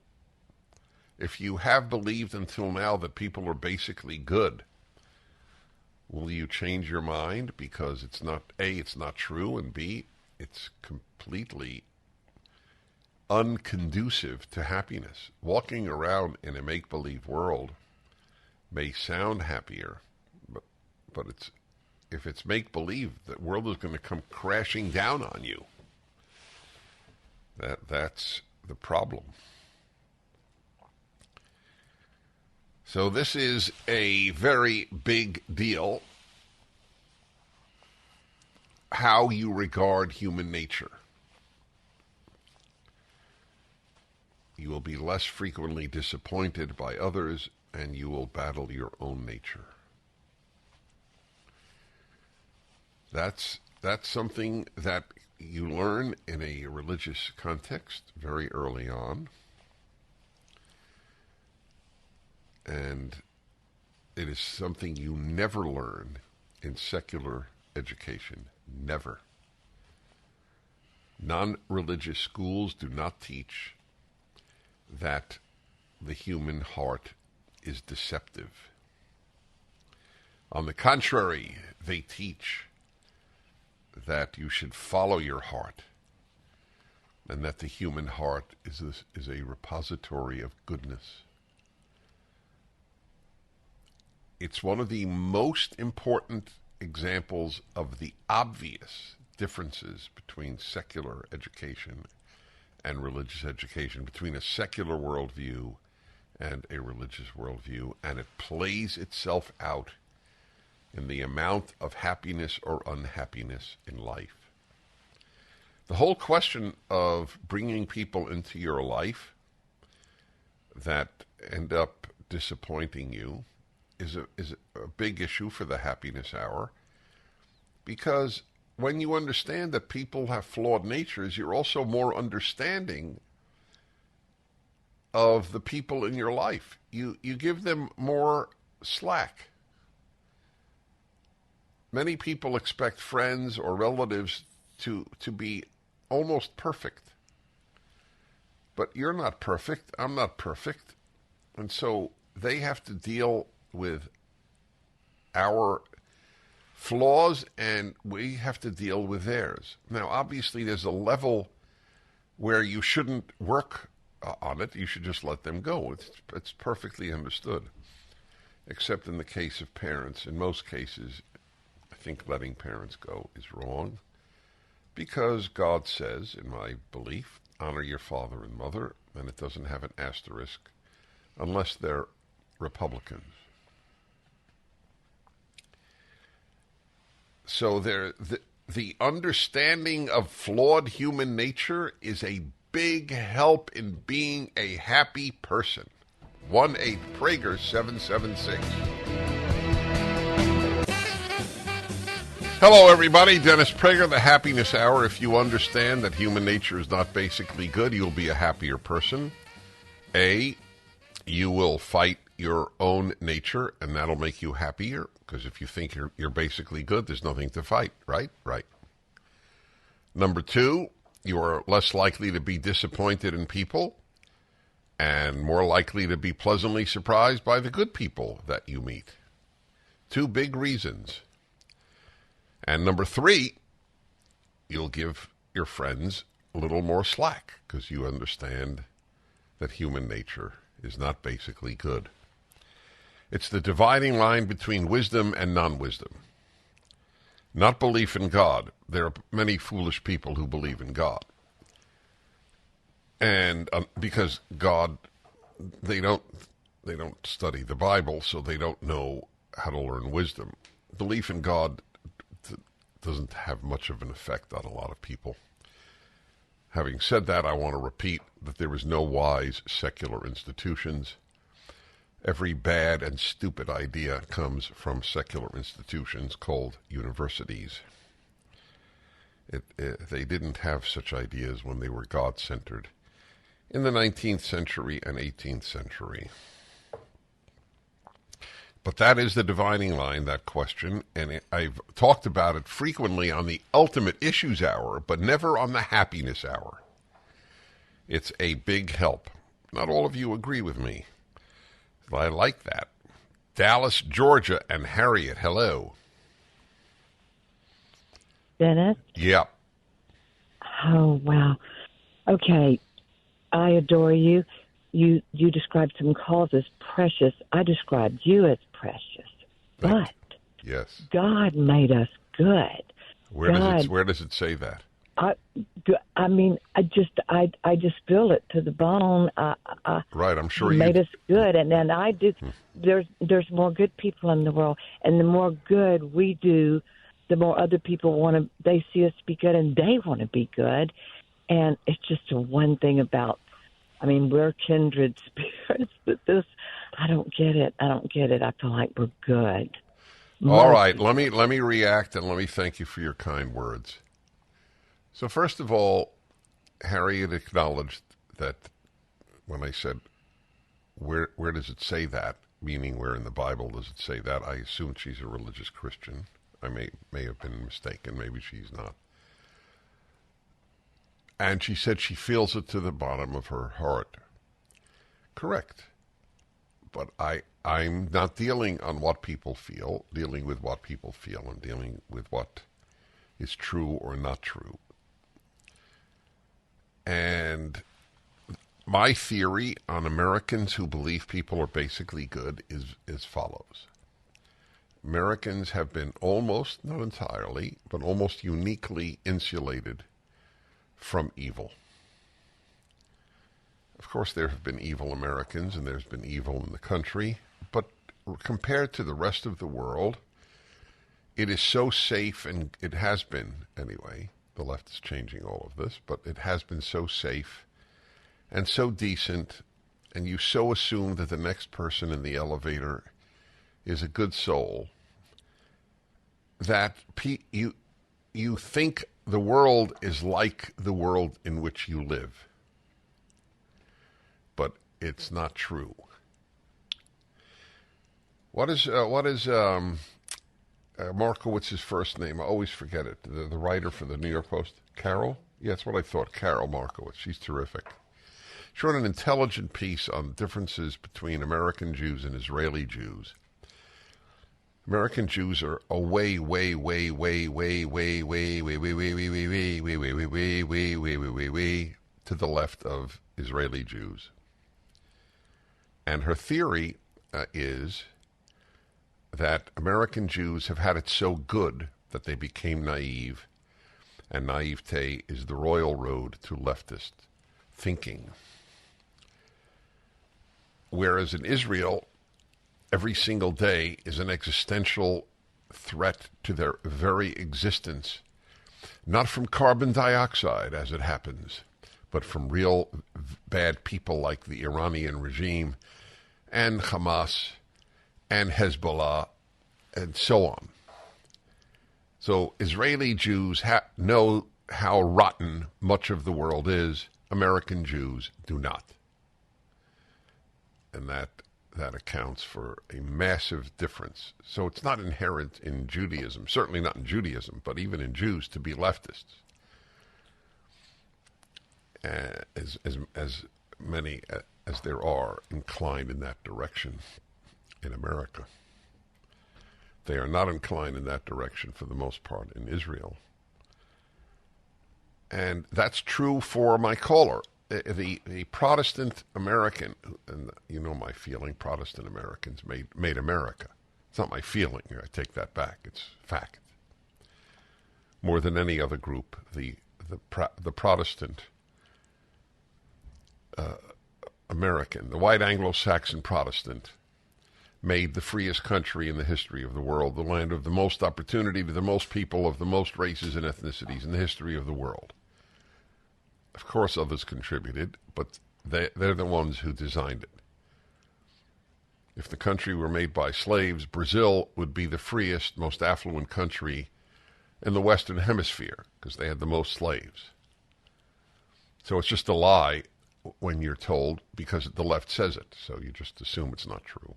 If you have believed until now that people are basically good, will you change your mind because it's not, A, it's not true, and B, it's completely unconducive to happiness? Walking around in a make-believe world may sound happier, but if it's make-believe, the world is going to come crashing down on you. That's the problem. So this is a very big deal, how you regard human nature. You will be less frequently disappointed by others, and you will battle your own nature. That's something that you learn in a religious context very early on. And it is something you never learn in secular education. Never. Non-religious schools do not teach that the human heart is deceptive. On the contrary, they teach that you should follow your heart, and that the human heart is a repository of goodness. It's one of the most important examples of the obvious differences between secular education and religious education, between a secular worldview and a religious worldview, and it plays itself out in the amount of happiness or unhappiness in life. The whole question of bringing people into your life that end up disappointing you is a big issue for the happiness hour, because when you understand that people have flawed natures, you're also more understanding of the people in your life. You give them more slack. Many people expect friends or relatives to be almost perfect. But you're not perfect. I'm not perfect. And so they have to deal with our flaws, and we have to deal with theirs. Now, obviously, there's a level where you shouldn't work on it. You should just let them go. It's perfectly understood, except in the case of parents. In most cases, I think letting parents go is wrong, because God says, in my belief, honor your father and mother, and it doesn't have an asterisk unless they're Republicans. So the understanding of flawed human nature is a big help in being a happy person. 1-8-Prager-776. Hello, everybody. Dennis Prager, the Happiness Hour. If you understand that human nature is not basically good, you'll be a happier person. A, you will fight your own nature, and that'll make you happier, because if you think you're basically good, there's nothing to fight, right? Right. Number two, you are less likely to be disappointed in people and more likely to be pleasantly surprised by the good people that you meet. Two big reasons. And number three, you'll give your friends a little more slack because you understand that human nature is not basically good. It's the dividing line between wisdom and non-wisdom. Not belief in God. There are many foolish people who believe in God. And because God, they don't study the Bible, so they don't know how to learn wisdom. Belief in God doesn't have much of an effect on a lot of people. Having said that, I want to repeat that there is no wise secular institutions. Every bad and stupid idea comes from secular institutions called universities. They didn't have such ideas when they were God-centered. in the 19th century and 18th century. But that is the dividing line, that question, and I've talked about it frequently on the Ultimate Issues Hour, but never on the Happiness Hour. It's a big help. Not all of you agree with me. I like that. Dallas, Georgia, and Harriet, hello. Dennis? Yep. Oh, wow. Okay. I adore you. You described some calls as precious. I described you as precious. But yes, God made us good. Where does it say that? I mean, I just feel it to the bone. Right, I'm sure you made us good, and then I do. There's more good people in the world, and the more good we do, the more other people they see us be good, and they want to be good. And it's just one thing about. I mean, we're kindred spirits, but this, I don't get it. I feel like we're good. All right, let me react, and let me thank you for your kind words. So first of all, Harriet acknowledged that when I said, where does it say that, meaning where in the Bible does it say that, I assumed she's a religious Christian. I may have been mistaken. Maybe she's not. And she said she feels it to the bottom of her heart. Correct. But I'm not dealing on what people feel, dealing with what people feel. I'm dealing with what is true or not true. And my theory on Americans who believe people are basically good is as follows. Americans have been almost, not entirely, but almost uniquely insulated from evil. Of course, there have been evil Americans, and there's been evil in the country, but compared to the rest of the world, it is so safe, and it has been, anyway. The left is changing all of this, but it has been so safe and so decent, and you so assume that the next person in the elevator is a good soul, that you think the world is like the world in which you live. But it's not true. What is Markowitz's first name? I always forget it. The writer for the New York Post? Carol? Yeah, that's what I thought. Carol Markowitz. She's terrific. She wrote an intelligent piece on differences between American Jews and Israeli Jews. American Jews are way to the left of Israeli Jews. And her theory is that American Jews have had it so good that they became naive, and naivete is the royal road to leftist thinking. Whereas in Israel, every single day is an existential threat to their very existence, not from carbon dioxide, as it happens, but from real bad people like the Iranian regime and Hamas and Hezbollah and so on. So Israeli Jews know how rotten much of the world is. American Jews do not. And that accounts for a massive difference. So it's not inherent in Judaism, certainly not in Judaism, but even in Jews to be leftists. As many as there are inclined in that direction in America. They are not inclined in that direction for the most part in Israel. And that's true for my caller. The Protestant American, and you know my feeling, Protestant Americans made America. It's not my feeling. I take that back. It's fact. More than any other group, the Protestant American, the white Anglo-Saxon Protestant, made the freest country in the history of the world, the land of the most opportunity to the most people of the most races and ethnicities in the history of the world. Of course, others contributed, but they're the ones who designed it. If the country were made by slaves, Brazil would be the freest, most affluent country in the Western Hemisphere because they had the most slaves. So it's just a lie when you're told, because the left says it, so you just assume it's not true.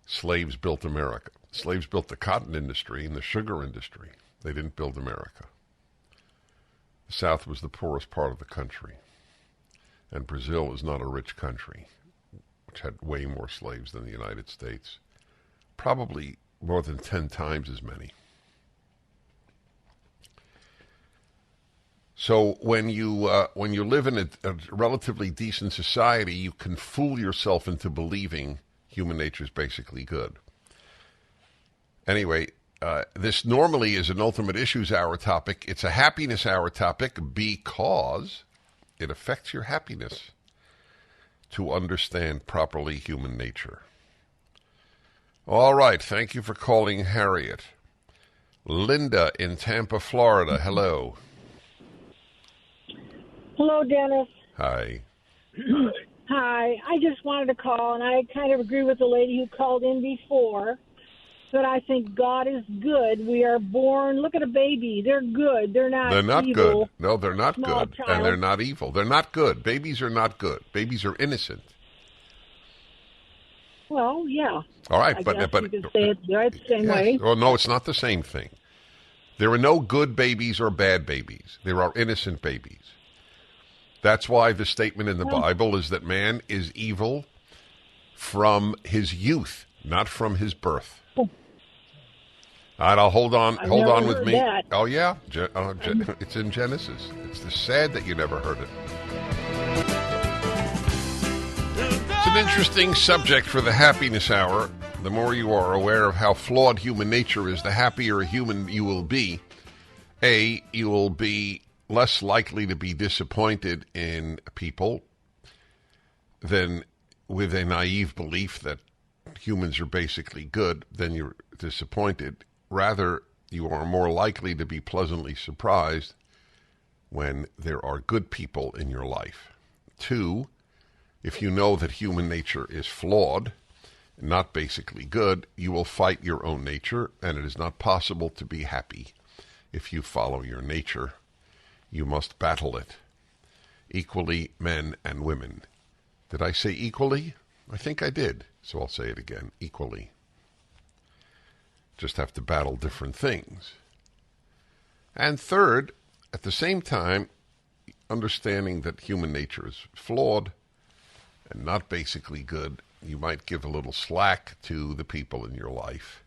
Slaves built America. Slaves built the cotton industry and the sugar industry. They didn't build America. The South was the poorest part of the country. And Brazil is not a rich country, which had way more slaves than the United States. Probably more than 10 times as many. So when you live in a relatively decent society, you can fool yourself into believing human nature is basically good. Anyway, this normally is an Ultimate Issues Hour topic. It's a Happiness Hour topic because it affects your happiness to understand properly human nature. All right, thank you for calling, Harriet. Linda in Tampa, Florida, hello. Hello, Dennis. Hi. Hi. I just wanted to call, and I kind of agree with the lady who called in before, but I think God is good. We are born, look at a baby. They're good. They're not evil. Good. No, they're not good. Child. And they're not evil. They're not good. Babies are not good. Babies are innocent. Well, yeah. All right, I but guess you can say it the same yes. way. Well, no, it's not the same thing. There are no good babies or bad babies. There are innocent babies. That's why the statement in the Bible is that man is evil from his youth, not from his birth. All right, I'll hold on with me. That. Oh, yeah? It's in Genesis. It's sad that you never heard it. It's an interesting subject for the Happiness Hour. The more you are aware of how flawed human nature is, the happier a human you will be. You will be less likely to be disappointed in people than with a naive belief that humans are basically good, then you're disappointed. Rather, you are more likely to be pleasantly surprised when there are good people in your life. 2, if you know that human nature is flawed, not basically good, you will fight your own nature, and it is not possible to be happy if you follow your nature. You must battle it. Equally, men and women. Did I say equally? I think I did, so I'll say it again. Equally. Just have to battle different things. And third, at the same time, understanding that human nature is flawed and not basically good, you might give a little slack to the people in your life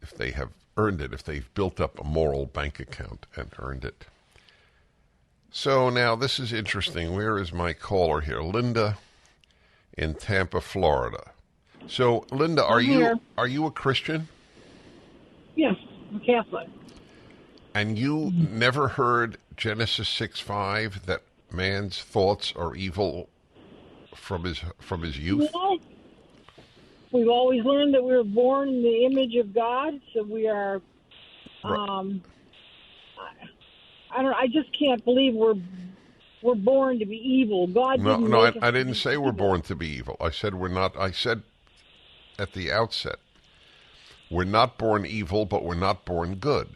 if they have earned it, if they've built up a moral bank account and earned it. So now this is interesting. Where is my caller here? Linda in Tampa, Florida. So Linda, are you a Christian? Yes, I'm Catholic. And you never heard Genesis 6:5 that man's thoughts are evil from his youth? Well, we've always learned that we were born in the image of God, so we are. I just can't believe we're born to be evil. God didn't. No, I didn't say we're born to be evil. I said we're not. I said at the outset, we're not born evil, but we're not born good.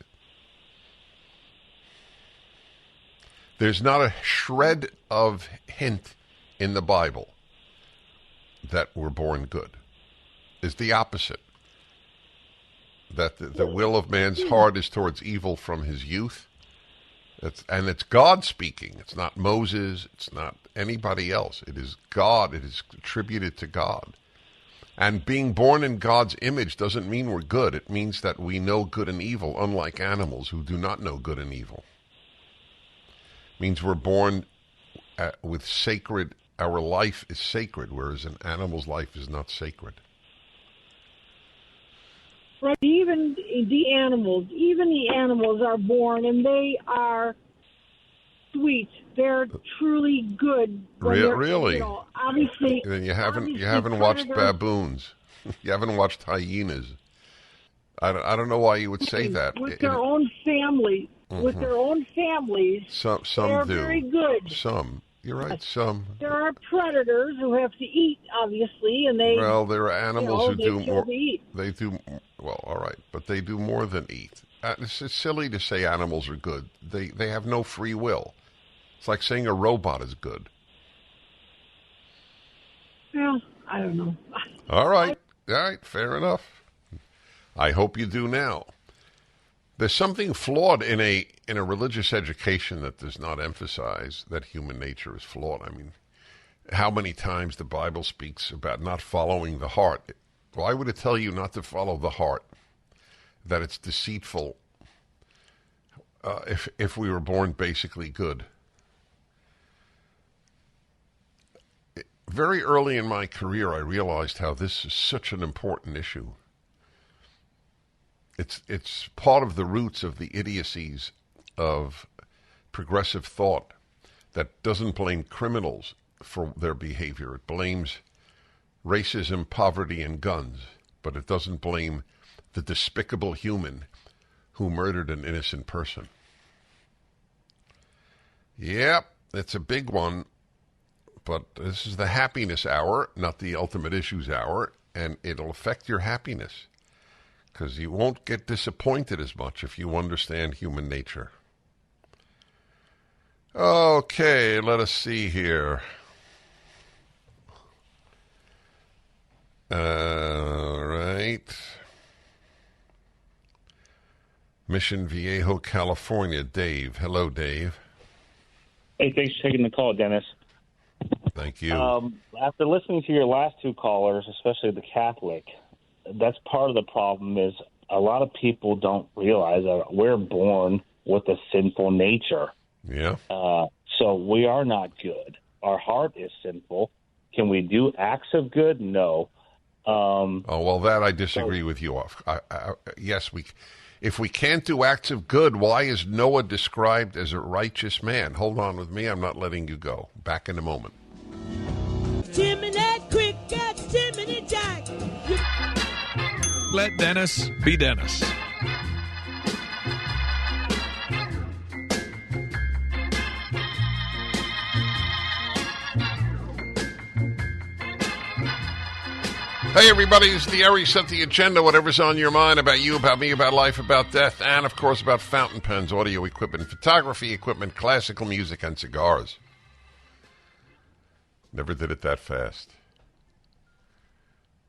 There's not a shred of hint in the Bible that we're born good. It's the opposite. That the will of man's heart is towards evil from his youth. And it's God speaking. It's not Moses. It's not anybody else. It is God. It is attributed to God. And being born in God's image doesn't mean we're good. It means that we know good and evil, unlike animals who do not know good and evil. It means we're born with sacred, our life is sacred, whereas an animal's life is not sacred. Right, even the animals are born, and they are sweet. They're truly good. Really? Obviously. Then you haven't watched baboons. You haven't watched hyenas. I don't know why you would say that. With their own families. Mm-hmm. With their own families. Some they're do. Very good. Some. You're right, some. There are predators who have to eat, obviously, and they... Well, there are animals who do more... They do... Well, all right, but they do more than eat. It's silly to say animals are good. They have no free will. It's like saying a robot is good. Well, I don't know. All right, fair enough. I hope you do now. There's something flawed in a religious education that does not emphasize that human nature is flawed. I mean, how many times the Bible speaks about not following the heart? Why would it tell you not to follow the heart? That it's deceitful if we were born basically good. Very early in my career, I realized how this is such an important issue. It's part of the roots of the idiocies of progressive thought that doesn't blame criminals for their behavior. It blames racism, poverty, and guns, but it doesn't blame the despicable human who murdered an innocent person. Yep, it's a big one, but this is the happiness hour, not the ultimate issues hour, and it'll affect your happiness because you won't get disappointed as much if you understand human nature. Okay, let us see here. All right. Mission Viejo, California. Dave. Hello, Dave. Hey, thanks for taking the call, Dennis. Thank you. After listening to your last two callers, especially the Catholic, that's part of the problem is a lot of people don't realize that we're born with a sinful nature. Yeah. So we are not good. Our heart is sinful. Can we do acts of good? No. Well, that I disagree with you off. Yes, if we can't do acts of good, why is Noah described as a righteous man? Hold on with me. I'm not letting you go. Back in a moment. Jiminy Cricket, Jiminy Jack. Let Dennis be Dennis. Hey, everybody, it's the Ari Set the Agenda, whatever's on your mind about you, about me, about life, about death, and, of course, about fountain pens, audio equipment, photography equipment, classical music, and cigars. Never did it that fast.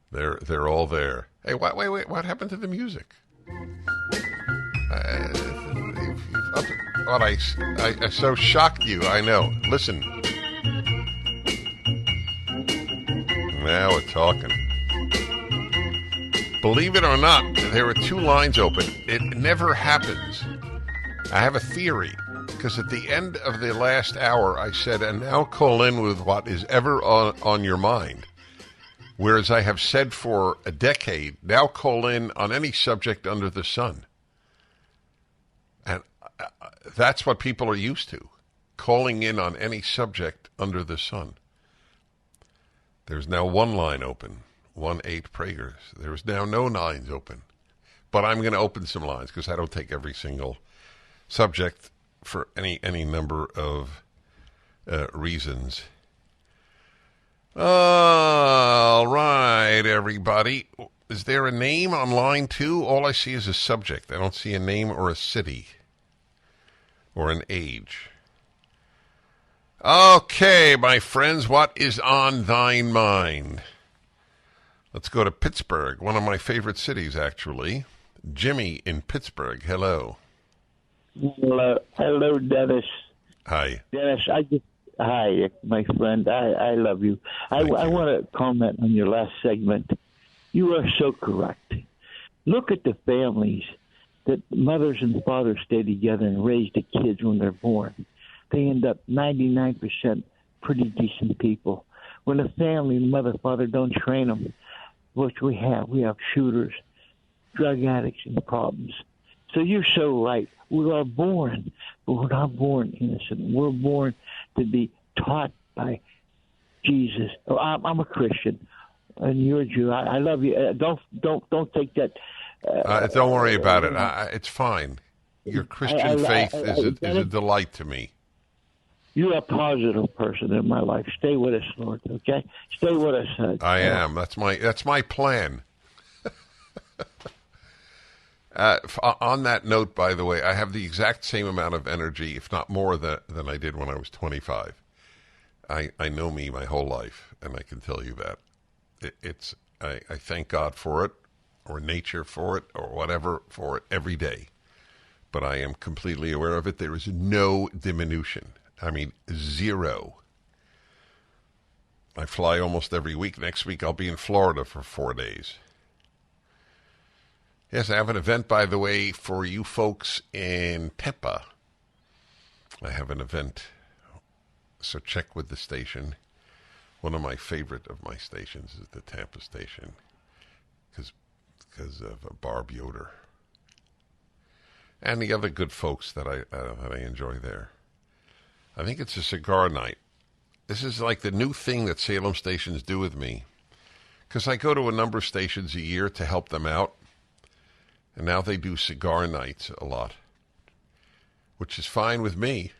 They're all there. Hey, wait, what happened to the music? I so shocked you, I know. Listen. Now we're talking. Believe it or not, there are two lines open. It never happens. I have a theory, because at the end of the last hour, I said, and now call in with what is ever on your mind. Whereas I have said for a decade, now call in on any subject under the sun. And that's what people are used to, calling in on any subject under the sun. There's now one line open. 1-8 Prager. There's now no lines open. But I'm going to open some lines because I don't take every single subject for any number of reasons. All right, everybody. Is there a name on line 2? All I see is a subject. I don't see a name or a city or an age. Okay, my friends, what is on thine mind? Let's go to Pittsburgh, one of my favorite cities, actually. Jimmy in Pittsburgh. Hello. Hello, Dennis. Hi. Dennis, hi, my friend. I love you. I want to comment on your last segment. You are so correct. Look at the families that mothers and fathers stay together and raise the kids when they're born. They end up 99% pretty decent people. When a family, mother, father don't train them, which we have shooters, drug addicts, and problems. So you're so right. We are born, but we're not born innocent. We're born to be taught by Jesus. Oh, I'm a Christian, and you're a Jew. I love you. Don't take that. Don't worry about it. It's fine. Your Christian faith is a delight to me. You're a positive person in my life. Stay with us, Lord. Okay, stay with us. I am. That's my plan. On that note, by the way, I have the exact same amount of energy, if not more, than I did when I was 25. I know me my whole life, and I can tell you that. I thank God for it, or nature for it, or whatever for it every day. But I am completely aware of it. There is no diminution. I mean, zero. I fly almost every week. Next week I'll be in Florida for 4 days. Yes, I have an event, by the way, for you folks in Tampa. I have an event, so check with the station. One of my favorite of my stations is the Tampa station because of Barb Yoder and the other good folks that I enjoy there. I think it's a cigar night. This is like the new thing that Salem stations do with me, because I go to a number of stations a year to help them out. And now they do cigar nights a lot, which is fine with me.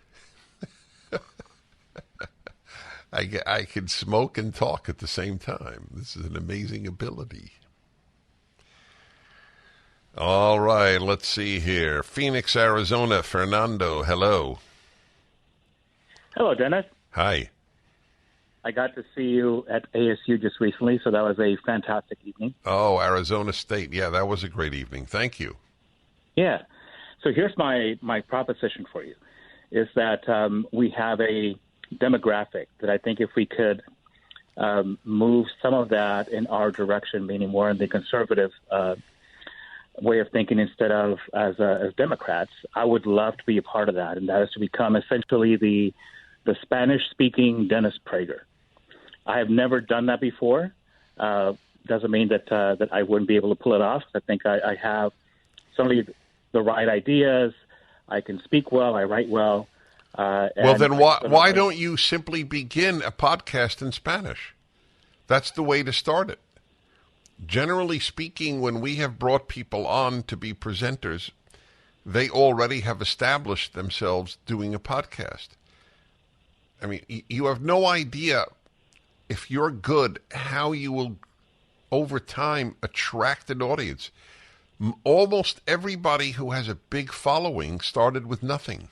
I can smoke and talk at the same time. This is an amazing ability. All right, let's see here. Phoenix, Arizona, Fernando, hello. Hello, Dennis. Hi. I got to see you at ASU just recently, so that was a fantastic evening. Oh, Arizona State. Yeah, that was a great evening. Thank you. Yeah. So here's my proposition for you, is that we have a demographic that I think if we could move some of that in our direction, meaning more in the conservative way of thinking instead of as Democrats, I would love to be a part of that, and that is to become essentially the Spanish-speaking Dennis Prager. I have never done that before. Doesn't mean that I wouldn't be able to pull it off. I think I have certainly the right ideas. I can speak well. I write well. Well, then why don't you simply begin a podcast in Spanish? That's the way to start it. Generally speaking, when we have brought people on to be presenters, they already have established themselves doing a podcast. I mean, you have no idea, if you're good, how you will, over time, attract an audience. Almost everybody who has a big following started with nothing.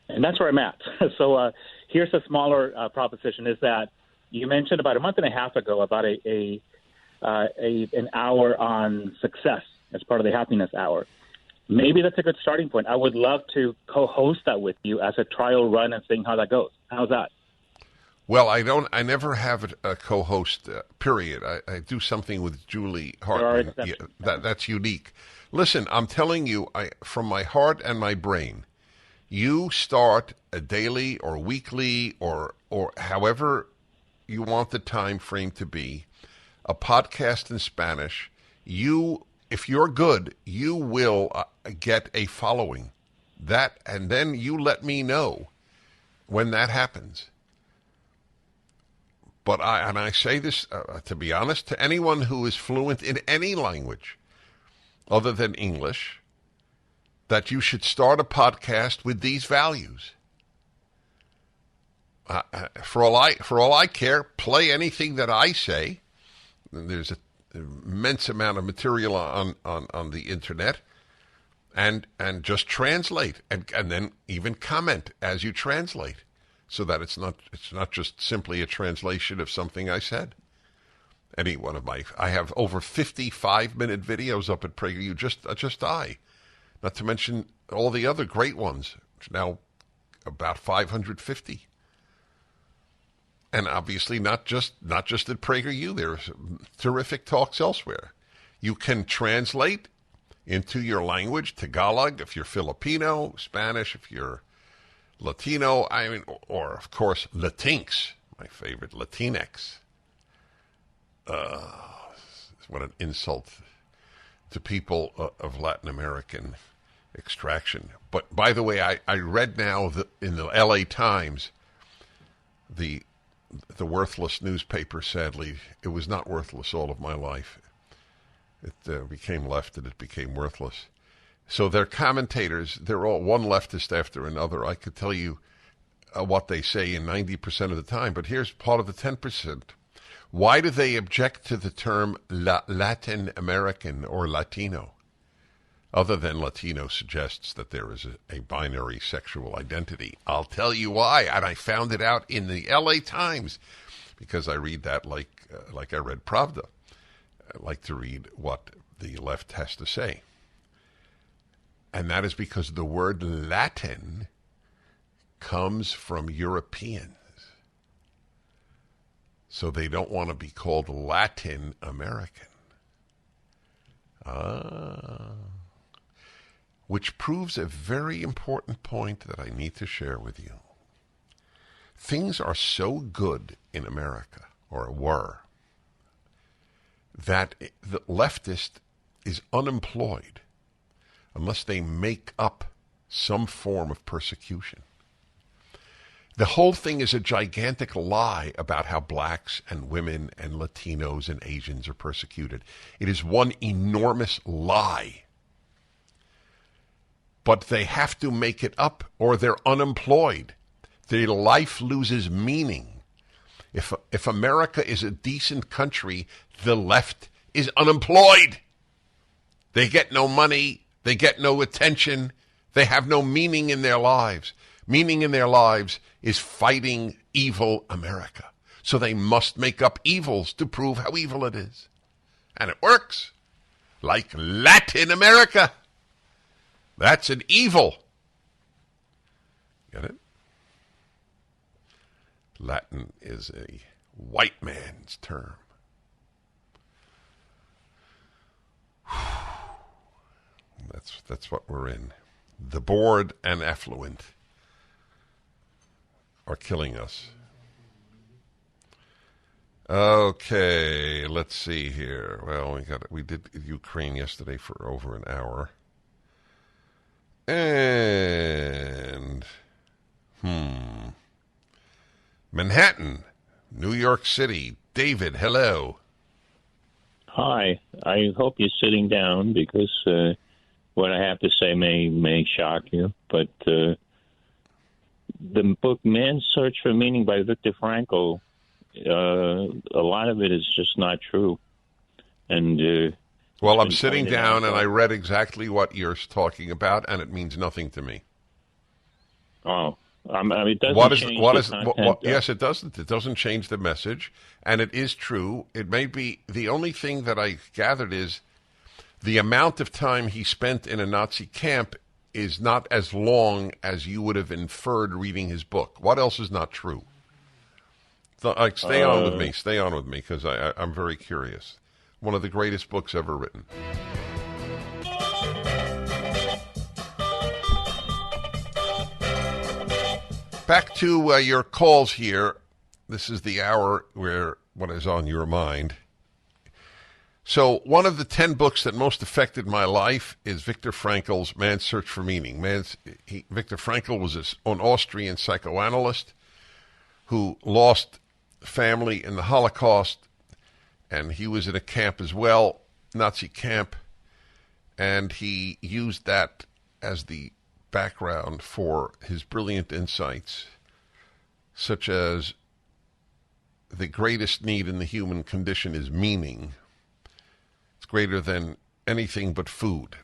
And that's where I'm at. So here's a smaller proposition, is that you mentioned about a month and a half ago about an hour on success as part of the happiness hour. Maybe that's a good starting point. I would love to co-host that with you as a trial run and seeing how that goes. How's that? Well, I never have a co-host, period. I do something with Julie Hartman. Yeah, that's unique. Listen, I'm telling you, from my heart and my brain, you start a daily or weekly or however you want the time frame to be, a podcast in Spanish. If you're good, you will get a following. And then you let me know when that happens. But I say this, to be honest, to anyone who is fluent in any language other than English, that you should start a podcast with these values. For all I care, play anything that I say. There's an immense amount of material on the internet, and just translate and then even comment as you translate, so that it's not just simply a translation of something I said. I have over 50 5-minute videos up at PragerU, just I. Not to mention all the other great ones, now about 550. And obviously not just at PragerU. There's terrific talks elsewhere. You can translate into your language, Tagalog if you're Filipino, Spanish if you're Latino, or of course Latinx, my favorite, Latinx. What an insult to people of Latin American extraction. But by the way, I read now in the LA Times, the worthless newspaper, sadly, it was not worthless all of my life. It became left and it became worthless. So their commentators, they're all one leftist after another. I could tell you what they say in 90% of the time, but here's part of the 10%. Why do they object to the term Latin American or Latino? other than Latino suggests that there is a binary sexual identity. I'll tell you why, and I found it out in the L.A. Times, because I read that like I read Pravda. I like to read what the left has to say. And that is because the word Latin comes from Europeans. So they don't want to be called Latin American. Which proves a very important point that I need to share with you. Things are so good in America, or were, that the leftist is unemployed unless they make up some form of persecution. The whole thing is a gigantic lie about how blacks and women and Latinos and Asians are persecuted. It is one enormous lie. But they have to make it up or they're unemployed. Their life loses meaning. If America is a decent country, the left is unemployed. They get no money. They get no attention. They have no meaning in their lives. Meaning in their lives is fighting evil America. So they must make up evils to prove how evil it is. And it works. Like Latin America. That's an evil. Get it? Latin is a white man's term. That's what we're in. The bored and affluent are killing us. Okay, let's see here. Well, we did Ukraine yesterday for over an hour. And Manhattan, New York City. David, hello. Hi. I hope you're sitting down because what I have to say may shock you. But the book Man's Search for Meaning by Viktor Frankl, a lot of it is just not true. And well, I'm sitting down and I read exactly what you're talking about, and it means nothing to me. Oh. I mean, it doesn't change the content. Yes, it doesn't. It doesn't change the message, and it is true. It may be the only thing that I gathered is the amount of time he spent in a Nazi camp is not as long as you would have inferred reading his book. What else is not true? So, stay on with me, because I'm very curious. One of the greatest books ever written. Back to your calls here. This is the hour where what is on your mind. So one of the 10 books that most affected my life is Viktor Frankl's Man's Search for Meaning. Viktor Frankl was an Austrian psychoanalyst who lost family in the Holocaust, and he was in a camp as well, Nazi camp, and he used that as the background for his brilliant insights, such as the greatest need in the human condition is meaning. It's greater than anything but food.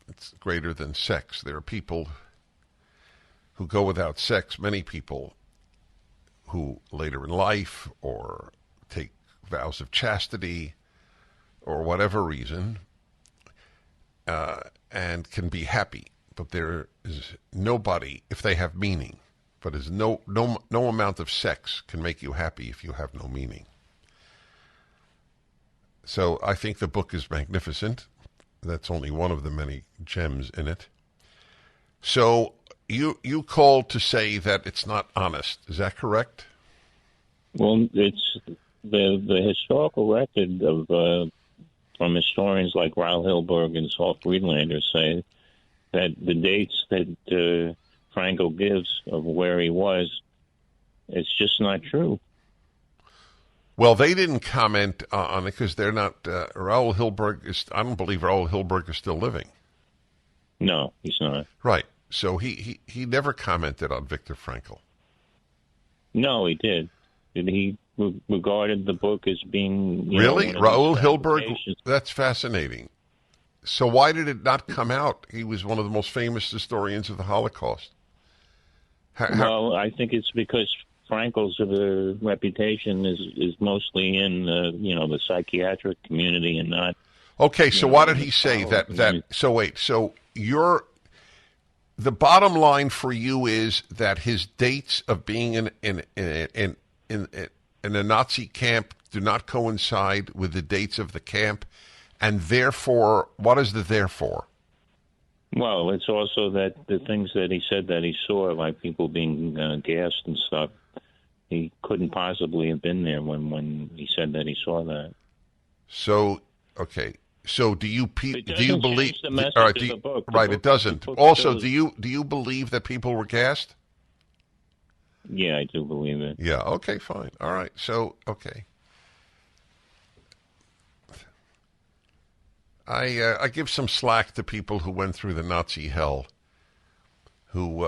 It's greater than sex. There are people who go without sex, many people who later in life or take vows of chastity or whatever reason and can be happy. But there is nobody, if they have meaning, but is no amount of sex can make you happy if you have no meaning. So I think the book is magnificent. That's only one of the many gems in it. So you called to say that it's not honest. Is that correct? Well, it's the historical record of from historians like Raoul Hilberg and Saul Friedlander say that the dates that Frankl gives of where he was, it's just not true. Well, they didn't comment on it because they're not. Raoul Hilberg I don't believe Raoul Hilberg is still living. No, he's not. Right. So he never commented on Viktor Frankl. No, he did. He regarded the book as being really Raoul Hilberg. That's fascinating. So why did it not come out? He was one of the most famous historians of the Holocaust. Well, I think it's because Frankel's reputation is mostly in the psychiatric community and not. Okay, so why did he say that? So wait, so the bottom line for you is that his dates of being in a Nazi camp do not coincide with the dates of the camp, and therefore, what is the therefore? Well, it's also that the things that he said that he saw, like people being gassed and stuff, he couldn't possibly have been there when he said that he saw that. So, okay. So do you believe the message all of the book? Right, it doesn't. Also, do you believe that people were gassed? Yeah, I do believe it. Yeah, okay, fine. All right. So, okay. I give some slack to people who went through the Nazi hell, who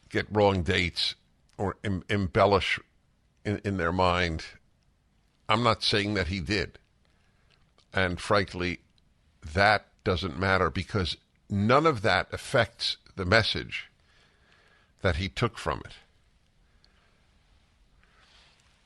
get wrong dates or embellish in their mind. I'm not saying that he did. And frankly, that doesn't matter because none of that affects the message that he took from it.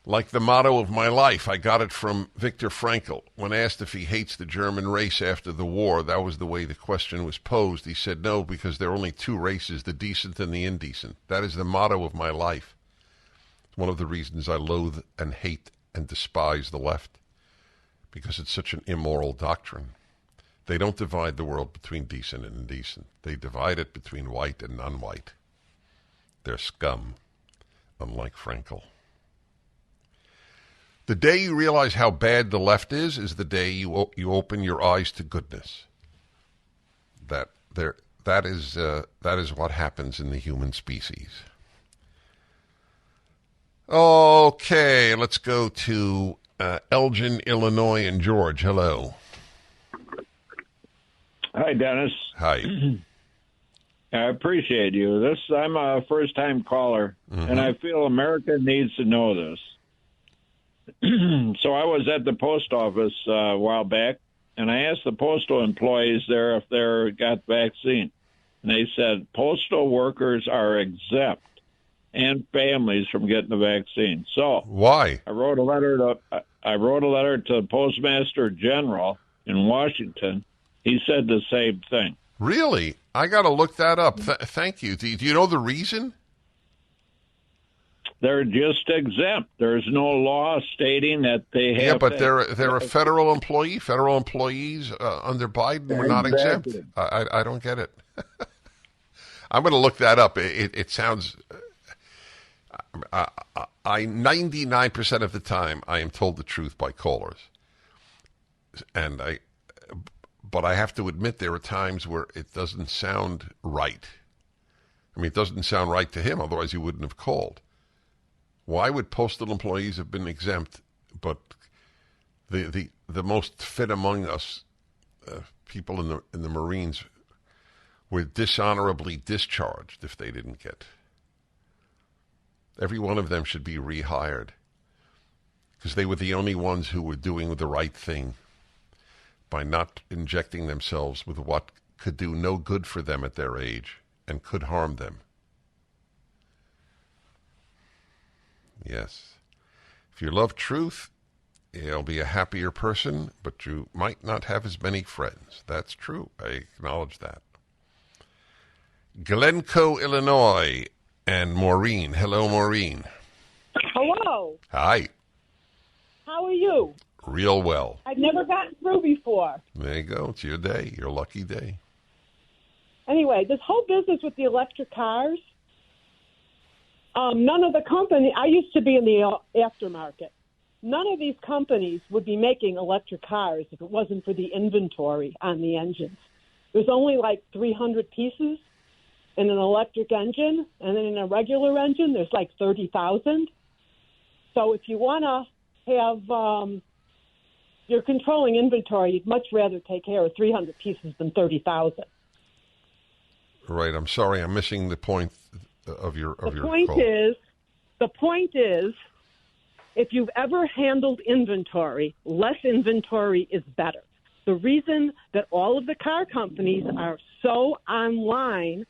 Like the motto of my life, I got it from Viktor Frankl. When asked if he hates the German race after the war, that was the way the question was posed. He said, no, because there are only two races, the decent and the indecent. That is the motto of my life. It's one of the reasons I loathe and hate and despise the left, because it's such an immoral doctrine. They don't divide the world between decent and indecent. They divide it between white and non-white. They're scum, unlike Frankl. The day you realize how bad the left is the day you open your eyes to goodness. That is what happens in the human species. Okay, let's go to Elgin, Illinois, and George. Hello. Hi, Dennis. Hi. I appreciate you. I'm a first-time caller, and I feel America needs to know this. So I was at the post office a while back, and I asked the postal employees there if they got vaccine. And they said postal workers are exempt and families from getting the vaccine. So why? I wrote a letter to the Postmaster General in Washington. He said the same thing. Really? I got to look that up. Thank you. Do you know the reason? They're just exempt. There's no law stating that they have. Yeah, but they're a federal employee. Federal employees under Biden were not exempt. I don't get it. I'm going to look that up. It sounds. 99% of the time, I am told the truth by callers, but I have to admit there are times where it doesn't sound right. I mean, it doesn't sound right to him. Otherwise, he wouldn't have called. Why would postal employees have been exempt, but the most fit among us, people in the Marines, were dishonorably discharged if they didn't get? Every one of them should be rehired because they were the only ones who were doing the right thing by not injecting themselves with what could do no good for them at their age and could harm them. Yes. If you love truth, you'll be a happier person, but you might not have as many friends. That's true. I acknowledge that. Glencoe, Illinois, and Maureen. Hello, Maureen. Hello. Hi. How are you? Real well. I've never gotten through before. There you go. It's your day. Your lucky day. Anyway, this whole business with the electric cars, none of the company, I used to be in the aftermarket. None of these companies would be making electric cars if it wasn't for the inventory on the engines. There's only like 300 pieces in an electric engine, and then in a regular engine, there's like 30,000. So if you want to have, you're controlling inventory, you'd much rather take care of 300 pieces than 30,000. Right. I'm sorry. I'm missing the point of your call. The point is, if you've ever handled inventory, less inventory is better. The reason that all of the car companies are so online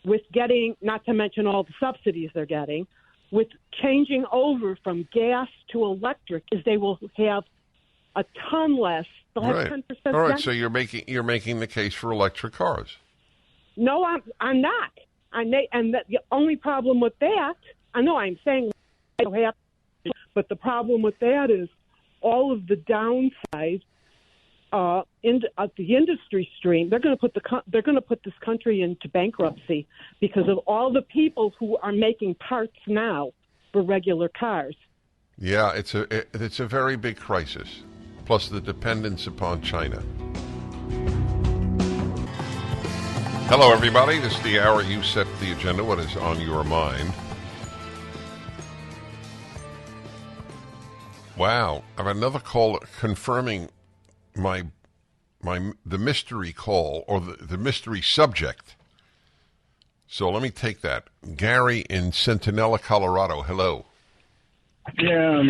with getting, not to mention all the subsidies they're getting, with changing over from gas to electric, is they will have a ton less. They'll have Right. 10% All right, less. so you're making the case for electric cars. No, I'm not. The only problem with that, I know I'm saying, but the problem with that is all of the downside in the industry stream. They're going to put this country into bankruptcy because of all the people who are making parts now for regular cars. Yeah, it's a very big crisis, plus the dependence upon China. Hello, everybody. This is the hour you set the agenda. What is on your mind? Wow, I have another call confirming the mystery call or the mystery subject. So let me take that. Gary in Centinela, Colorado. Hello. Yeah,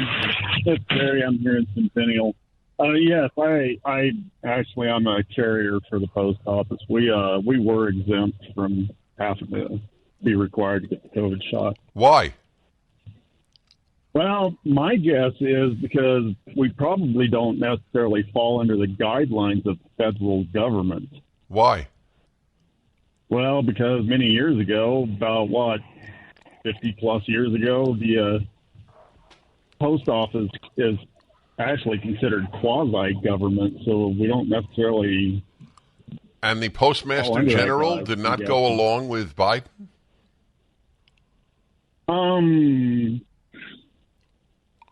it's Gary. I'm here in Centennial. Yes, I'm a carrier for the post office. We were exempt from having to be required to get the COVID shot. Why? Well, my guess is because we probably don't necessarily fall under the guidelines of the federal government. Why? Well, because many years ago, about 50 plus years ago, the post office is actually considered quasi-government, so we don't necessarily... And the Postmaster General did not go along with Biden?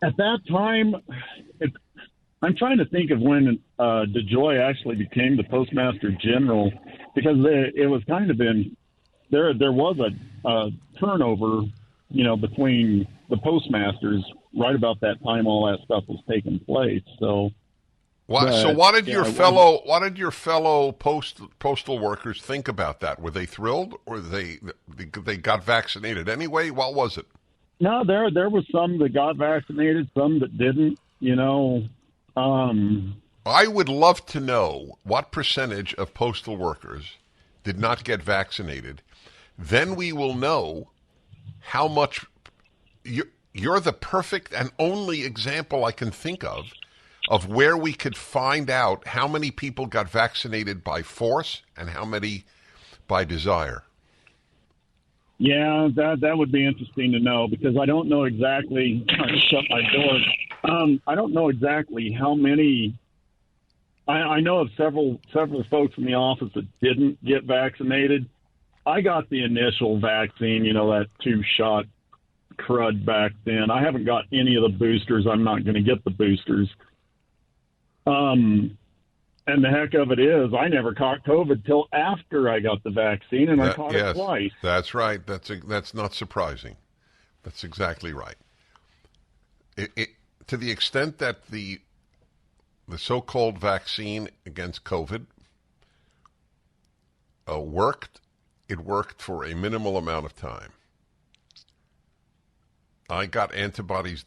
At that time, I'm trying to think of when DeJoy actually became the Postmaster General, because it was kind of there was a turnover, between the postmasters right about that time all that stuff was taking place. So what did your fellow postal workers think about that? Were they thrilled, or they got vaccinated anyway? What was it? No, there was some that got vaccinated, some that didn't. I would love to know what percentage of postal workers did not get vaccinated. Then we will know how much. You're the perfect and only example I can think of where we could find out how many people got vaccinated by force and how many by desire. Yeah, that would be interesting to know, because I don't know exactly. I shut my door. I don't know exactly how many. I know of several folks in the office that didn't get vaccinated. I got the initial vaccine, that 2-shot crud back then. I haven't got any of the boosters. I'm not going to get the boosters. And the heck of it is, I never caught COVID till after I got the vaccine, and I caught it twice. That's right. That's not surprising. That's exactly right. To the extent that the so-called vaccine against COVID worked, it worked for a minimal amount of time. I got antibodies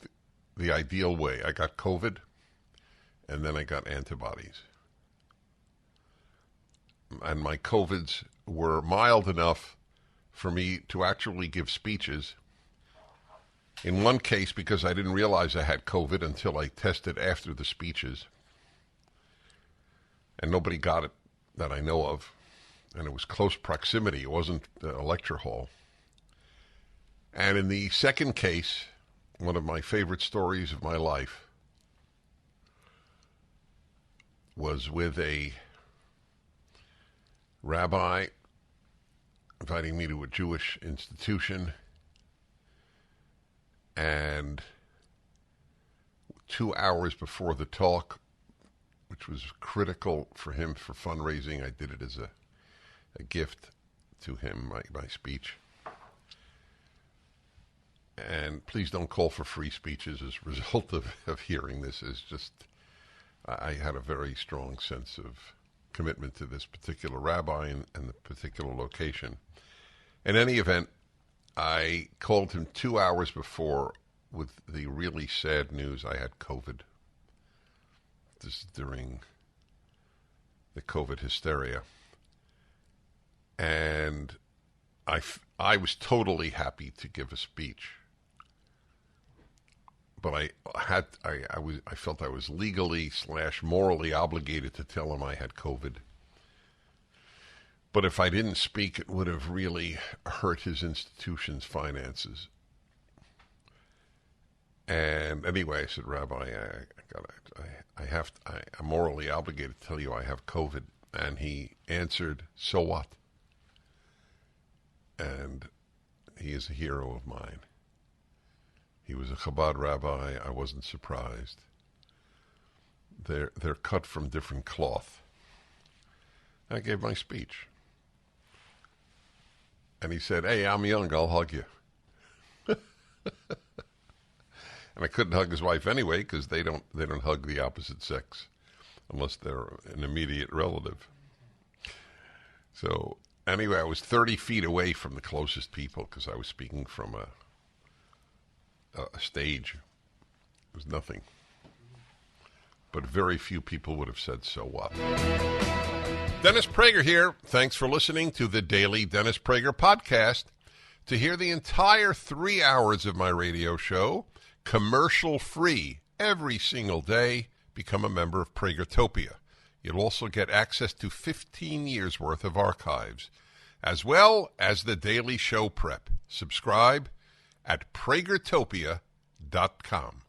the ideal way. I got COVID, and then I got antibodies. And my COVIDs were mild enough for me to actually give speeches. In one case, because I didn't realize I had COVID until I tested after the speeches. And nobody got it that I know of. And it was close proximity. It wasn't a lecture hall. And in the second case, one of my favorite stories of my life was with a rabbi inviting me to a Jewish institution, and 2 hours before the talk, which was critical for him for fundraising, I did it as a gift to him, my speech. And please don't call for free speeches as a result of hearing this. Is just, I had a very strong sense of commitment to this particular rabbi and the particular location. In any event, I called him 2 hours before with the really sad news I had COVID. This is during the COVID hysteria. And I was totally happy to give a speech. But I felt I was legally / morally obligated to tell him I had COVID. But if I didn't speak, it would have really hurt his institution's finances. And anyway, I said, Rabbi, I'm morally obligated to tell you I have COVID. And he answered, so what? And he is a hero of mine. He was a Chabad rabbi. I wasn't surprised. They're cut from different cloth. I gave my speech. And he said, hey, I'm young, I'll hug you. And I couldn't hug his wife anyway, because they don't hug the opposite sex unless they're an immediate relative. So anyway, I was 30 feet away from the closest people because I was speaking from a stage. It was nothing. But very few people would have said, so what? Dennis Prager here. Thanks for listening to the Daily Dennis Prager Podcast. To hear the entire 3 hours of my radio show, commercial-free, every single day, become a member of Pragertopia. You'll also get access to 15 years' worth of archives, as well as the daily show prep. Subscribe at pragertopia.com.